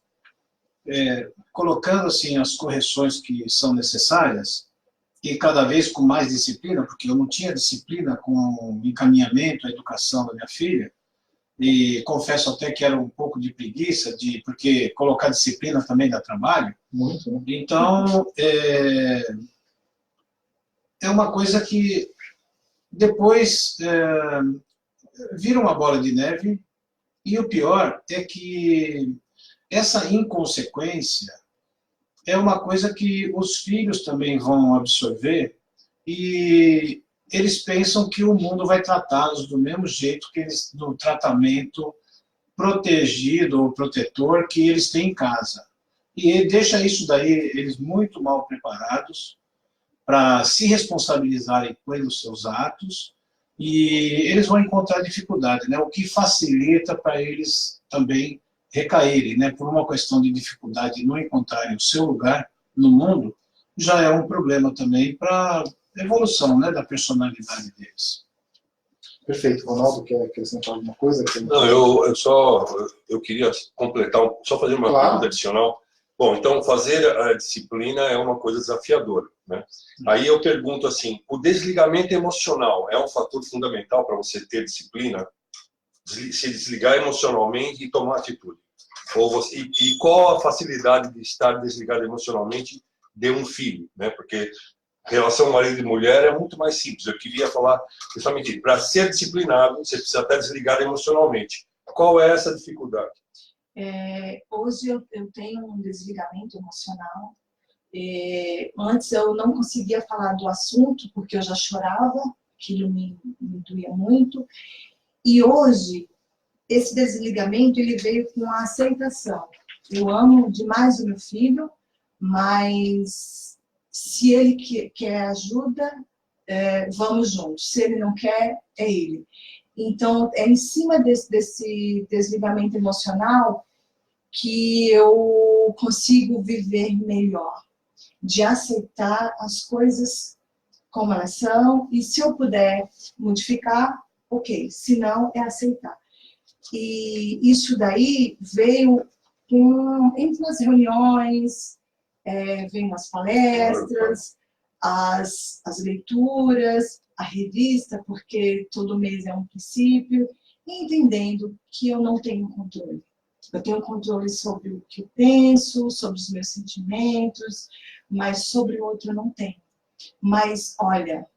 colocando assim, as correções que são necessárias, e cada vez com mais disciplina, porque eu não tinha disciplina com o encaminhamento, a educação da minha filha, e confesso até que era um pouco de preguiça, porque colocar disciplina também dá trabalho. Muito, né? Então, é uma coisa que depois vira uma bola de neve, e o pior é que essa inconsequência é uma coisa que os filhos também vão absorver, e eles pensam que o mundo vai tratá-los do mesmo jeito que eles, do tratamento protegido ou protetor que eles têm em casa. E deixa isso daí, eles muito mal preparados para se responsabilizarem pelos seus atos, e eles vão encontrar dificuldade, né? O que facilita para eles também recaírem, né? Por uma questão de dificuldade de não encontrarem o seu lugar no mundo, já é um problema também para evolução, né, da personalidade deles. Perfeito. Ronaldo, quer acrescentar alguma coisa? Não, eu queria completar, só fazer uma pergunta adicional. Bom, então fazer a disciplina é uma coisa desafiadora, né? Aí eu pergunto assim, o desligamento emocional é um fator fundamental para você ter disciplina? Se desligar emocionalmente e tomar atitude? E qual a facilidade de estar desligado emocionalmente de um filho, né? Porque relação marido e mulher é muito mais simples. Eu queria falar justamente, para ser disciplinado, você precisa até desligar emocionalmente. Qual é essa dificuldade? Hoje eu tenho um desligamento emocional. Antes eu não conseguia falar do assunto, porque eu já chorava, aquilo me doía muito. E hoje, esse desligamento ele veio com a aceitação. Eu amo demais o meu filho, mas se ele quer ajuda, vamos juntos. Se ele não quer, é ele. Então, é em cima desse desligamento emocional que eu consigo viver melhor, de aceitar as coisas como elas são, e se eu puder modificar, ok, se não, é aceitar. E isso daí veio entre as reuniões, veio nas palestras, as leituras, a revista, porque todo mês é um princípio, e entendendo que eu não tenho controle. Eu tenho controle sobre o que eu penso, sobre os meus sentimentos, mas sobre o outro eu não tenho. Mas, olha,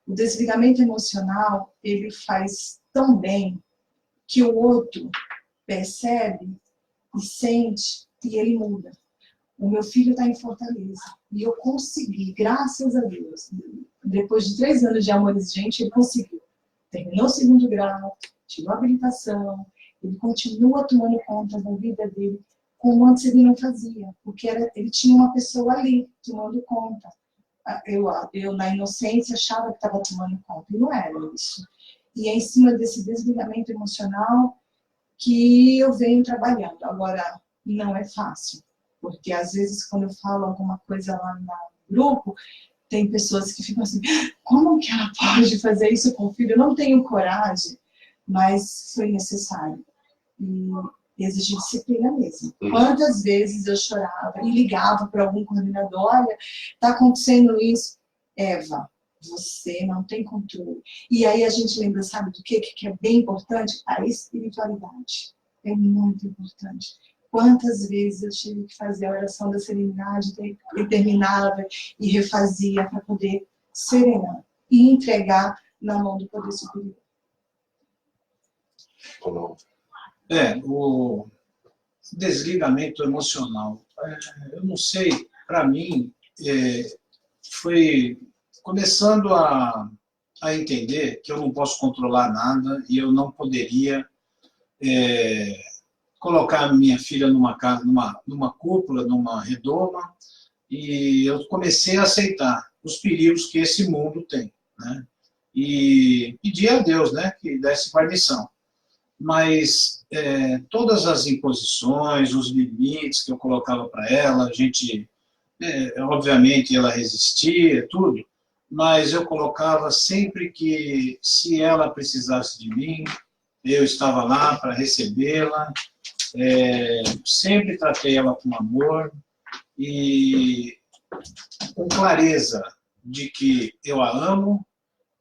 o desligamento emocional, ele faz tão bem que o outro percebe e sente e ele muda. O meu filho está em Fortaleza e eu consegui, graças a Deus, depois de 3 anos de amor exigente, ele conseguiu. Terminou o 2º grau, tirou a habilitação, ele continua tomando conta da vida dele, como antes ele não fazia, porque ele tinha uma pessoa ali tomando conta. Eu na inocência, achava que estava tomando conta, e não era isso. E é em cima desse desligamento emocional que eu venho trabalhando. Agora, não é fácil, porque às vezes quando eu falo alguma coisa lá no grupo, tem pessoas que ficam assim, como que ela pode fazer isso com o filho? Eu não tenho coragem, mas foi necessário. E exigir disciplina mesmo. Quantas vezes eu chorava e ligava para algum coordenador, olha, está acontecendo isso. Eva, você não tem controle. E aí a gente lembra, sabe do que é bem importante? A espiritualidade. É muito importante. Quantas vezes eu tive que fazer a oração da serenidade e terminava e refazia para poder serenar e entregar na mão do poder superior. O desligamento emocional. Eu não sei, para mim, foi começando a entender que eu não posso controlar nada e eu não poderia colocar minha filha numa cúpula, numa redoma, e eu comecei a aceitar os perigos que esse mundo tem, né? E pedir a Deus, né, que desse permissão. Mas todas as imposições, os limites que eu colocava para ela, obviamente ela resistia, tudo, mas eu colocava sempre que, se ela precisasse de mim, eu estava lá para recebê-la, sempre tratei ela com amor e com clareza de que eu a amo,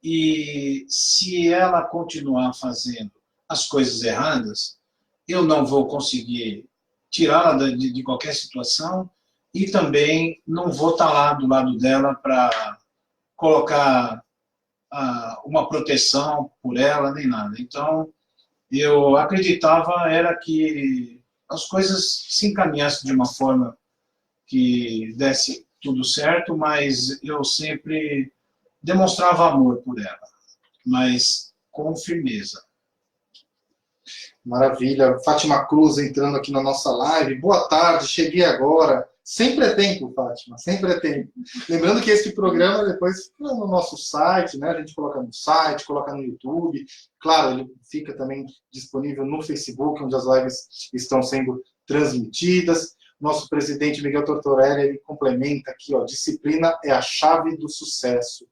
e se ela continuar fazendo as coisas erradas, eu não vou conseguir tirá-la de qualquer situação e também não vou estar lá do lado dela para colocar uma proteção por ela, nem nada. Então, eu acreditava era que as coisas se encaminhassem de uma forma que desse tudo certo, mas eu sempre demonstrava amor por ela, mas com firmeza. Maravilha. Fátima Cruz entrando aqui na nossa live. Boa tarde, cheguei agora. Sempre é tempo, Fátima, sempre é tempo. Lembrando que esse programa depois fica no nosso site, né? A gente coloca no site, coloca no YouTube. Claro, ele fica também disponível no Facebook, onde as lives estão sendo transmitidas. Nosso presidente Miguel Tortorelli, ele complementa aqui, ó, disciplina é a chave do sucesso.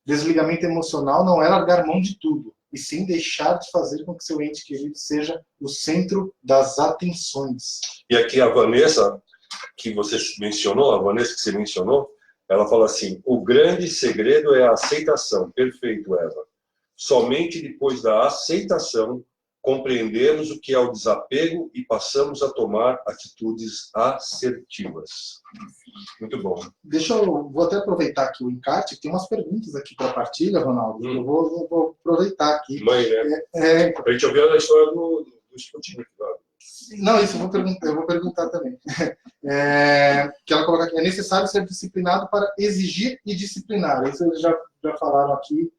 Desligamento emocional não é largar mão de tudo, e sim deixar de fazer com que seu ente querido seja o centro das atenções. E aqui a Vanessa, que você mencionou, ela fala assim: o grande segredo é a aceitação. Perfeito, Eva. Somente depois da aceitação compreendemos o que é o desapego e passamos a tomar atitudes assertivas. Muito bom. Vou até aproveitar aqui o encarte, tem umas perguntas aqui para partilha, Ronaldo. Eu vou aproveitar aqui. Mãe, né? A gente ouviu a história do Sputnik. Não, isso eu vou perguntar também. Que ela coloca aqui: é necessário ser disciplinado para exigir e disciplinar. Isso eles já falaram aqui,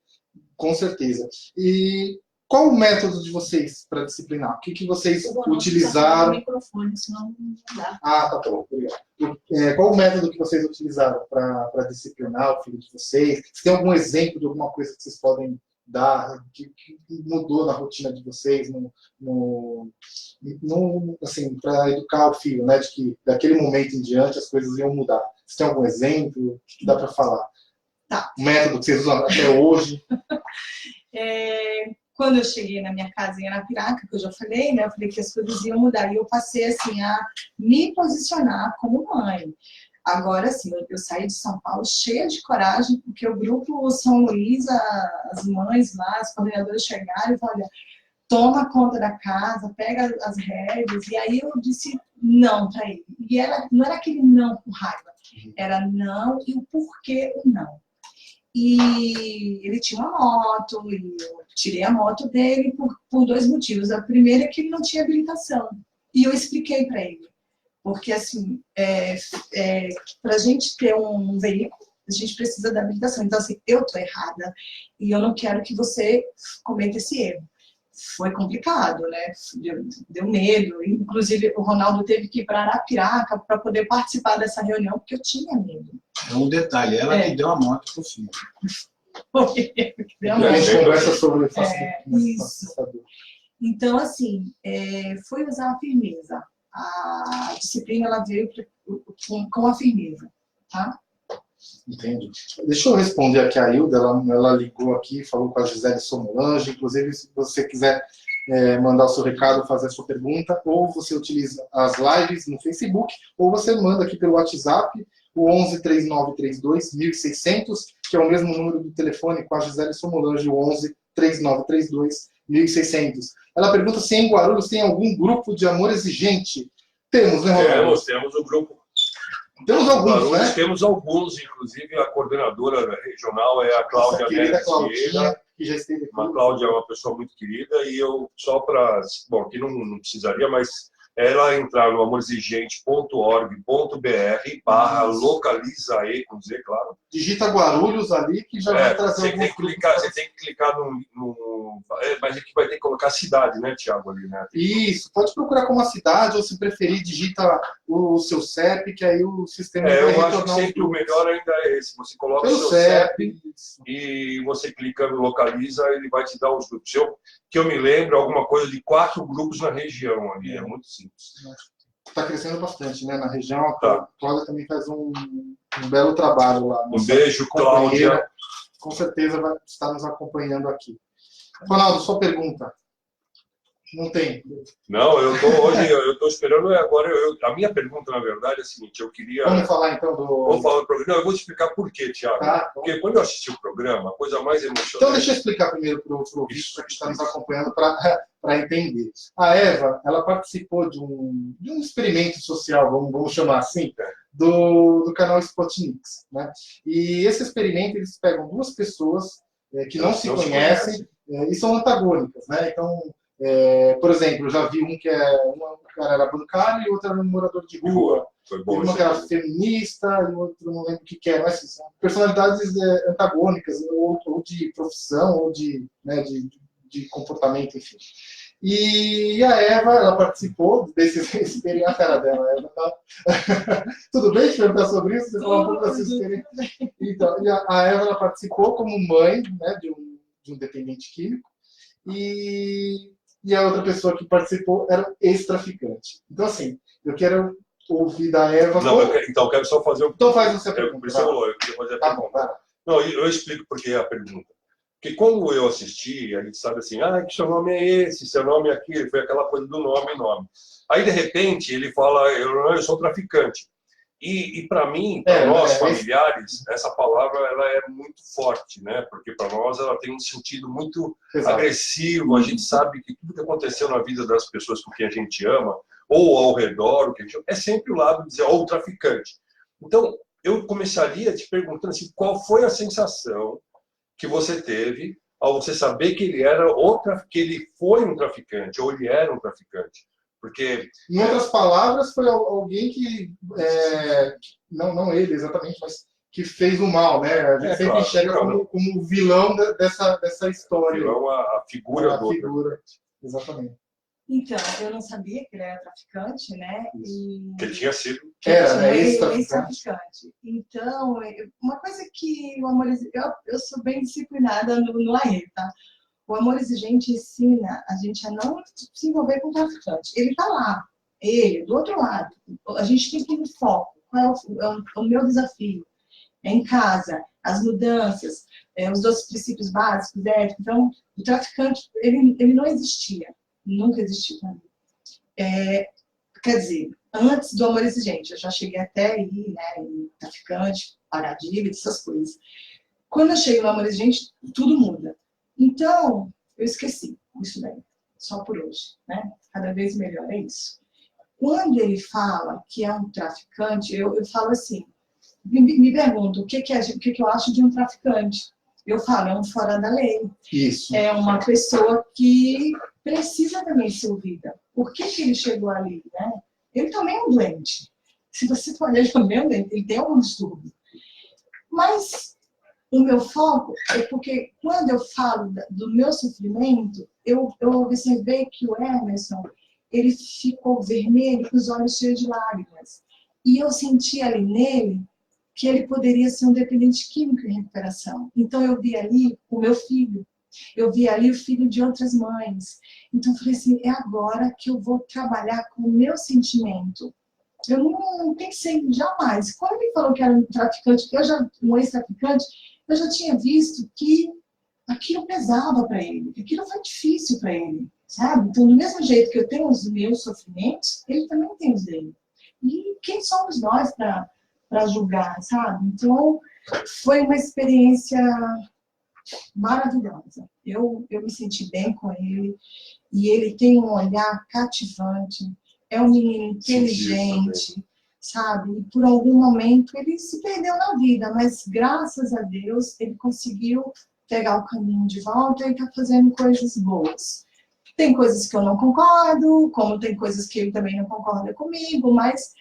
com certeza. E qual o método de vocês para disciplinar? O que vocês utilizaram? Microfone, senão não dá. Tá bom, obrigado. Qual o método que vocês utilizaram para disciplinar o filho de vocês? Se tem algum exemplo de alguma coisa que vocês podem dar, que mudou na rotina de vocês, assim, para educar o filho, né? De que daquele momento em diante as coisas iam mudar. Se tem algum exemplo, o que dá para falar? Tá. O método que vocês usam até hoje? Quando eu cheguei na minha casa em Arapiraca, que eu já falei, né? Eu falei que as coisas iam mudar. E eu passei, assim, a me posicionar como mãe. Agora, assim, eu saí de São Paulo cheia de coragem, porque o grupo São Luís, as mães lá, as coordenadoras chegaram e falaram: olha, toma conta da casa, pega as rédeas. E aí eu disse não para ele. E não era aquele não com raiva, era não e o porquê o não. E ele tinha uma moto, e eu tirei a moto dele por dois motivos. A primeira é que ele não tinha habilitação. E eu expliquei para ele. Porque, assim, para a gente ter um veículo, a gente precisa da habilitação. Então, assim, eu estou errada e eu não quero que você cometa esse erro. Foi complicado, né? Deu medo. Inclusive, o Ronaldo teve que ir para Arapiraca para poder participar dessa reunião, porque eu tinha medo. É um detalhe, ela que deu a moto pro filho. A gente conversa sobre isso. Então, assim, foi usar a firmeza. A disciplina, ela veio com a firmeza, tá? Entendi. Deixa eu responder aqui a Hilda, ela ligou aqui, falou com a Gisele Somolange. Inclusive, se você quiser mandar o seu recado, fazer a sua pergunta, ou você utiliza as lives no Facebook, ou você manda aqui pelo WhatsApp, o 11 3932 1600, que é o mesmo número do telefone com a Gisele Somolange, 11 3932 1600. Ela pergunta se em Guarulhos tem algum grupo de amor exigente. Temos, né, Ronaldo? Temos o grupo. Temos alguns, Guarulhos, né? Temos alguns, inclusive a coordenadora regional é a Cláudia Neves Vieira. Que já esteve aqui. A Cláudia é uma pessoa muito querida e eu, só para... Bom, aqui não precisaria, mas ela entrar no amorexigente.org.br/localizae, com Z, claro. Digita Guarulhos ali que já vai trazer você tem que clicar mas aqui vai ter que colocar a cidade, né, Thiago, ali, né? Isso, pode procurar como a cidade, ou se preferir, digita o seu CEP, que aí o sistema vai retornar. Eu acho que sempre o melhor ainda é esse. Você coloca o seu CEP e você clica no Localiza, ele vai te dar os grupos. Que eu me lembro, alguma coisa de 4 grupos na região ali, é muito simples. Está crescendo bastante, né? Na região, a Cláudia também faz um belo trabalho lá. Um beijo, Cláudia. Com certeza vai estar nos acompanhando aqui. Ronaldo, sua pergunta. Não tem. Não, eu estou esperando agora. A minha pergunta, na verdade, é a seguinte: eu queria. Vamos falar então do. Vamos falar do programa. Não, eu vou te explicar por quê, Thiago. Tá, porque quando eu assisti o programa, a coisa mais emocionante. Então, deixa eu explicar primeiro para o ouvinte que está nos acompanhando para entender. A Eva, ela participou de um experimento social, vamos chamar assim, do canal Spotniks, né? E esse experimento, eles pegam 2 pessoas que não se conhecem e são antagônicas, né? Então, por exemplo, eu já vi um cara era bancário e outro era um morador de rua. Foi bom. Uma que era feminista e o outro não lembro o que era. Mas são personalidades antagônicas, ou de profissão, ou de comportamento, enfim. E a Eva, ela participou desse experimento. A cara dela, a Eva tá... Tudo bem te perguntar sobre isso? Você falar um pouco dessa experiência? Então, a Eva, ela participou como mãe, né, de um dependente químico. E a outra pessoa que participou era ex-traficante. Então, assim, eu quero ouvir da Eva... Não, então eu quero só fazer Então faz você a pergunta. Por isso eu queria fazer a pergunta. Não, eu explico por que a pergunta. Porque quando eu assisti, a gente sabe assim, que seu nome é esse, seu nome é aquele, foi aquela coisa do nome. Aí, de repente, ele fala, eu sou traficante. E para mim, para nós familiares, essa palavra ela é muito forte, né? Porque para nós ela tem um sentido muito agressivo. A gente sabe que tudo que aconteceu na vida das pessoas com quem a gente ama, ou ao redor, é sempre o lado de dizer, o traficante. Então, eu começaria te perguntando assim, qual foi a sensação que você teve ao você saber que ele foi um traficante, ou ele era um traficante? Porque, em outras palavras, foi alguém que, não ele exatamente, mas que fez o mal, né? A gente sempre enxerga como o vilão dessa história. O vilão, a figura do outro. Exatamente. Então, eu não sabia que ele era traficante, né? Que ele tinha sido. Era ex-traficante. Então, uma coisa que o amor... Eu sou bem disciplinada no AE, tá? O amor exigente ensina a gente a não se envolver com o traficante. Ele está lá, ele, do outro lado. A gente tem que ir no foco. Qual é o meu desafio? É em casa, as mudanças, os 2 princípios básicos, éticos. Então, o traficante, ele não existia. Nunca existiu para mim. Quer dizer, antes do amor exigente, eu já cheguei até aí, né, em traficante, pagar dívida, essas coisas. Quando eu chego no amor exigente, tudo muda. Então, eu esqueci isso daí, só por hoje, né? Cada vez melhor, é isso. Quando ele fala que é um traficante, eu falo assim, me pergunto o que eu acho de um traficante. Eu falo, é um fora da lei. Isso. É uma pessoa que precisa também ser ouvida. Por que ele chegou ali, né? Ele também é um doente. Se você for olhar, ele também é um doente, ele tem algum distúrbio. Mas o meu foco é porque quando eu falo do meu sofrimento, eu observei que o Emerson, ele ficou vermelho, com os olhos cheios de lágrimas. E eu senti ali nele que ele poderia ser um dependente químico em recuperação. Então eu vi ali o meu filho, eu vi ali o filho de outras mães. Então eu falei assim, é agora que eu vou trabalhar com o meu sentimento. Eu não pensei jamais. Quando ele falou que era um traficante, um ex-traficante, eu já tinha visto que aquilo pesava para ele, que aquilo foi difícil para ele, sabe? Então, do mesmo jeito que eu tenho os meus sofrimentos, ele também tem os dele. E quem somos nós para para julgar, sabe? Então, foi uma experiência maravilhosa. Eu me senti bem com ele, e ele tem um olhar cativante, é um menino inteligente, sabe? E por algum momento ele se perdeu na vida, mas graças a Deus ele conseguiu pegar o caminho de volta e está fazendo coisas boas. Tem coisas que eu não concordo, como tem coisas que ele também não concorda comigo, mas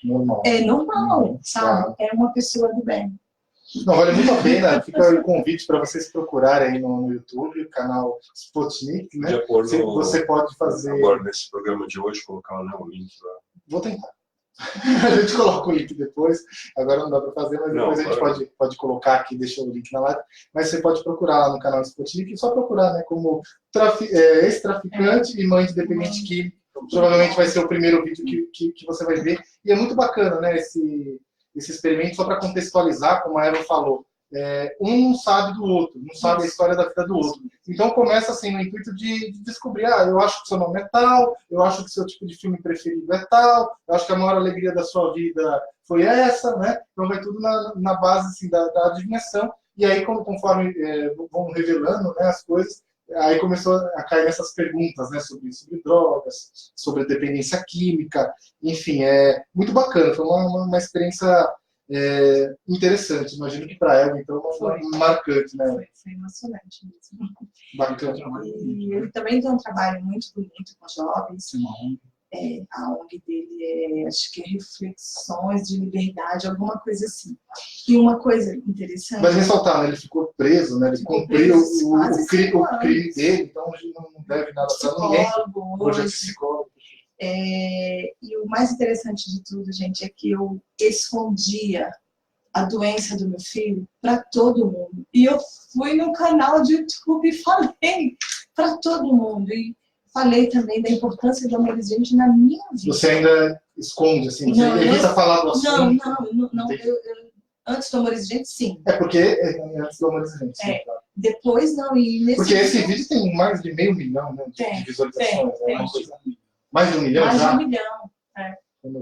é normal, sabe? É uma pessoa do bem. Não, vale muito a pena. Fica o convite para vocês procurarem aí no YouTube, o canal Sputnik, né? Você pode fazer... Agora, nesse programa de hoje, colocar o link lá. Vou tentar. A gente coloca o link depois. Agora não dá para fazer, mas depois a gente pode colocar aqui, deixa o link na live. Mas você pode procurar lá no canal Sputnik, e só procurar, né, como ex-traficante e mãe de dependente químico. Provavelmente vai ser o primeiro vídeo que você vai ver. E é muito bacana, né, esse experimento, só para contextualizar, como a Eva falou. Um não sabe do outro, não sabe a história da vida do outro. Então começa assim no intuito de descobrir, eu acho que seu nome é tal, eu acho que seu tipo de filme preferido é tal, eu acho que a maior alegria da sua vida foi essa, né? Então vai tudo na base assim, da adivinhação. E aí, conforme vão revelando, né, as coisas, aí começou a cair nessas perguntas, né, sobre drogas, sobre dependência química, enfim, é muito bacana, foi uma experiência interessante, imagino que para ela, então, foi marcante, né? Foi emocionante mesmo. Bacana. E ele também tem um trabalho muito bonito com jovens. A ONG dele acho que é Reflexões de Liberdade, alguma coisa assim. E uma coisa interessante... Mas ressaltar, né? Ele ficou preso, né? Ele cumpriu o crime dele, então não deve nada para ninguém. Hoje é psicólogo. E o mais interessante de tudo, gente, é que eu escondia a doença do meu filho para todo mundo. E eu fui no canal de YouTube e falei para todo mundo. E falei também da importância do amor exigente na minha vida. Você ainda esconde, assim? Você evita falar do assunto? Não. Antes do amor exigente, sim. Porque antes do amor exigente, sim, claro. Depois não. Porque esse vídeo tem mais de 500 mil, né, de visualizações. Tem. Mais de 1 milhão mais já? Mais de 1 milhão, O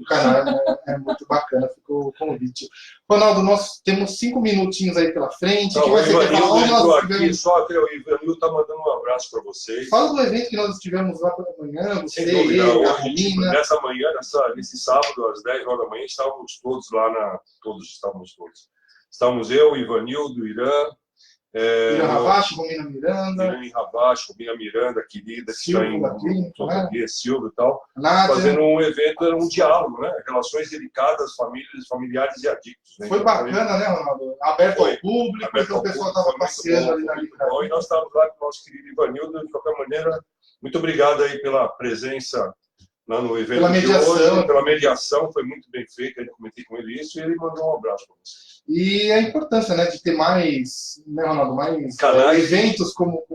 canal é muito bacana, ficou o convite. Ronaldo, nós temos 5 minutinhos aí pela frente. Então, que vai ser o Ivanildo está mandando um abraço para vocês. Fala do evento que nós estivemos lá pela manhã, você, a Menina. Nessa manhã, nesse sábado, às 10 horas da manhã, estávamos todos lá, Estávamos eu, Ivanildo, Irã, Irã Ravache, Romina Miranda. Romina Miranda, querida, que está em Todavia, Silvio e tal. Nádia. Fazendo um evento, um diálogo, né? Relações delicadas, familiares e adictos. Né? Foi bacana, né, Ronaldo? Aberto ao público, então o pessoal estava passeando ali na livraria. E nós estávamos lá com o nosso querido Ivanildo, de qualquer maneira. Muito obrigado aí pela presença lá no evento pela mediação, foi muito bem feita, eu comentei com ele isso e ele mandou um abraço para você. E a importância, né, de ter mais, né, Ronaldo, mais eventos como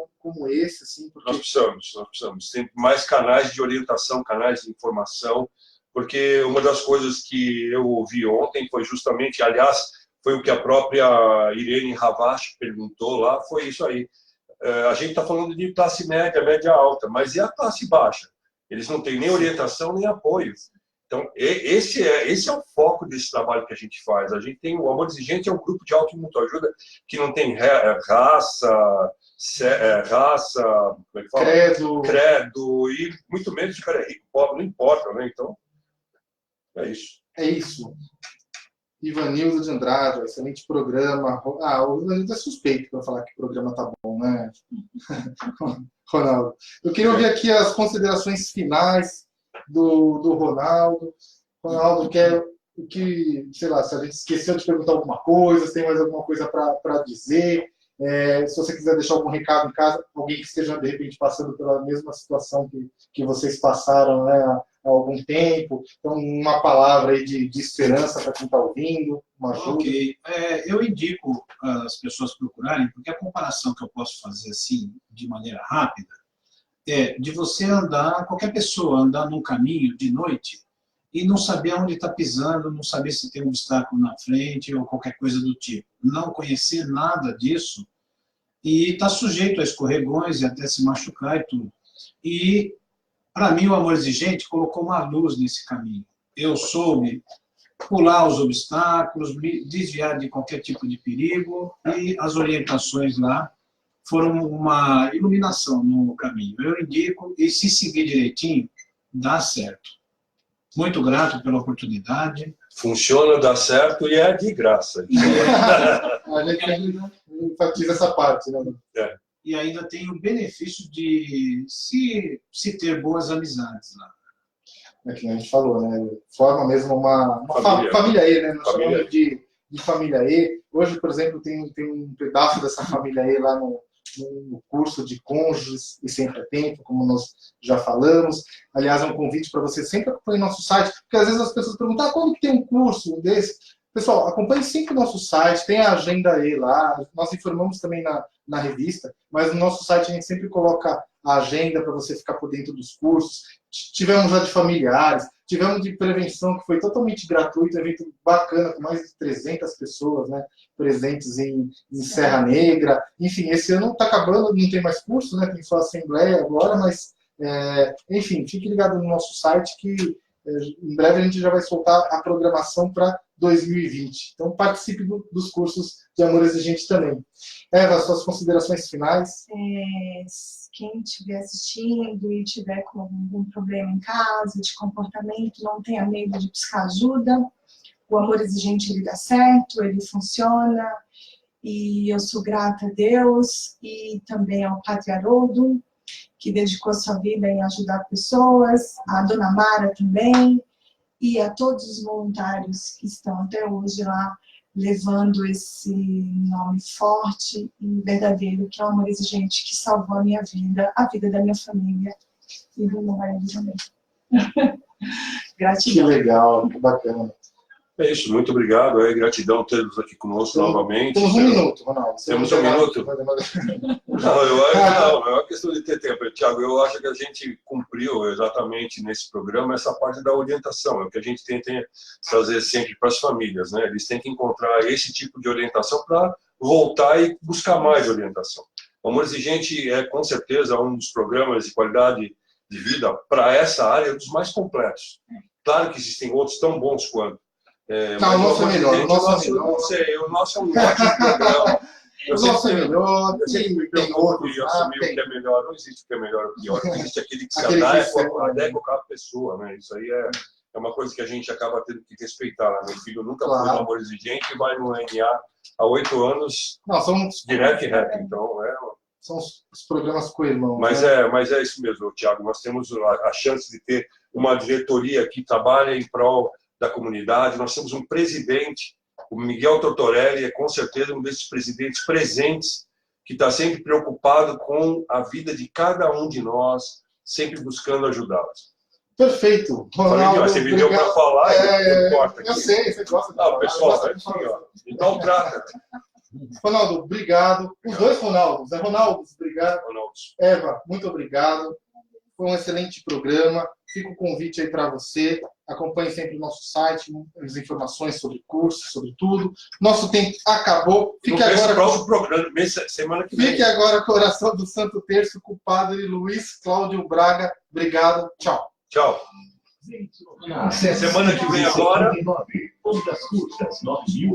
esse, assim, porque... Nós precisamos. Tem mais canais de orientação, canais de informação, porque uma das coisas que eu ouvi ontem foi justamente, aliás, foi o que a própria Irene Ravache perguntou lá, foi isso aí. A gente está falando de classe média, média alta, mas e a classe baixa? Eles não têm nem orientação, nem apoio. Então, esse é o foco desse trabalho que a gente faz. A gente tem o Amor Exigente, é um grupo de auto e mutuajuda que não tem raça, como é que fala? Credo, e muito menos de cara rico, pobre, não importa, né? Então, é isso. É isso. Ivanildo de Andrade, excelente programa. O Ivanildo é suspeito para falar que o programa tá bom, né? Ronaldo. Eu queria ouvir aqui as considerações finais do Ronaldo. Ronaldo, sei lá, se a gente esqueceu de perguntar alguma coisa, se tem mais alguma coisa para dizer. Se você quiser deixar algum recado em casa, alguém que esteja, de repente, passando pela mesma situação que vocês passaram, né, há algum tempo. Então, uma palavra aí de esperança para quem está ouvindo, uma ajuda. Ok. Eu indico as pessoas procurarem, porque a comparação que eu posso fazer assim, de maneira rápida, é de você andar, qualquer pessoa andar num caminho de noite e não saber onde está pisando, não saber se tem um obstáculo na frente ou qualquer coisa do tipo. Não conhecer nada disso e está sujeito a escorregões e até se machucar e tudo. E, para mim, o Amor Exigente colocou uma luz nesse caminho. Eu soube pular os obstáculos, desviar de qualquer tipo de perigo, e as orientações lá foram uma iluminação no caminho. Eu indico, e se seguir direitinho, dá certo. Muito grato pela oportunidade. Funciona, dá certo e é de graça. A gente enfatiza essa parte, né? E ainda tem o benefício de se ter boas amizades lá. É que a gente falou, né? Forma mesmo uma família E, né? Nós chamamos de família E. Hoje, por exemplo, tem um pedaço dessa família E lá no curso de cônjuges e sempre é tempo, como nós já falamos. Aliás, é um convite para você sempre acompanhar nosso site, porque às vezes as pessoas perguntam, quando que tem um curso desse? Pessoal, acompanhe sempre o nosso site, tem a agenda aí lá, nós informamos também na revista, mas no nosso site a gente sempre coloca a agenda para você ficar por dentro dos cursos. Tivemos já de familiares, tivemos de prevenção, que foi totalmente gratuito, um evento bacana, com mais de 300 pessoas, né, presentes em Serra Negra. Enfim, esse ano está acabando, não tem mais curso, né, tem só assembleia agora, mas, enfim, fique ligado no nosso site que em breve a gente já vai soltar a programação para 2020. Então, participe dos cursos de Amor Exigente também. Eva, suas considerações finais? Quem estiver assistindo e tiver com algum problema em casa, de comportamento, não tenha medo de buscar ajuda. O Amor Exigente, ele dá certo, ele funciona. E eu sou grata a Deus e também ao Padre Haroldo, que dedicou sua vida em ajudar pessoas, a Dona Mara também, e a todos os voluntários que estão até hoje lá, levando esse nome forte e verdadeiro, que é o Amor Exigente, que salvou a minha vida, a vida da minha família e do meu marido também. Gratidão. Que legal, que bacana. É isso, muito obrigado. Gratidão tê-los aqui conosco novamente. Temos um minuto, Ronaldo. Temos um minuto? Não, é uma questão de ter tempo. Tiago, eu acho que a gente cumpriu exatamente nesse programa essa parte da orientação. É o que a gente tenta trazer sempre para as famílias, né? Eles têm que encontrar esse tipo de orientação para voltar e buscar mais orientação. O Amor Exigente é, com certeza, um dos programas de qualidade de vida para essa área dos mais completos. Claro que existem outros tão bons quanto. Não, o nosso é melhor. O nosso é um ótimo programa. O nosso é melhor. Eu sempre tem outro e assumir o que é melhor. Não existe o que é melhor ou pior. Existe aquele que se adequa à pessoa, né? Isso aí é uma coisa que a gente acaba tendo que respeitar. Né? Meu filho nunca foi um Amor Exigente e vai no NA há 8 anos, direto e reto. Então, são os programas com o irmão. Mas, né? Mas é isso mesmo, Tiago. Nós temos a chance de ter uma diretoria que trabalha em prol da comunidade. Nós temos um presidente, o Miguel Tortorelli, é com certeza um desses presidentes presentes, que está sempre preocupado com a vida de cada um de nós, sempre buscando ajudá-los. Perfeito. Ronaldo, você me deu para falar, eu corto aqui. Eu sei, você gosta de falar. Pessoal, então trata. Ronaldo, obrigado. Os dois Ronaldos. Ronaldos, obrigado. Ronaldos. Eva, muito obrigado. Foi um excelente programa. Fica o convite aí para você. Acompanhe sempre o nosso site, as informações sobre cursos, sobre tudo. Nosso tempo acabou. Fique agora próximo programa, semana que vem. Fique agora com a oração do Santo Terço com o Padre Luiz Cláudio Braga. Obrigado. Tchau. Tchau. Semana que vem agora. Ondas Curtas, 9.000.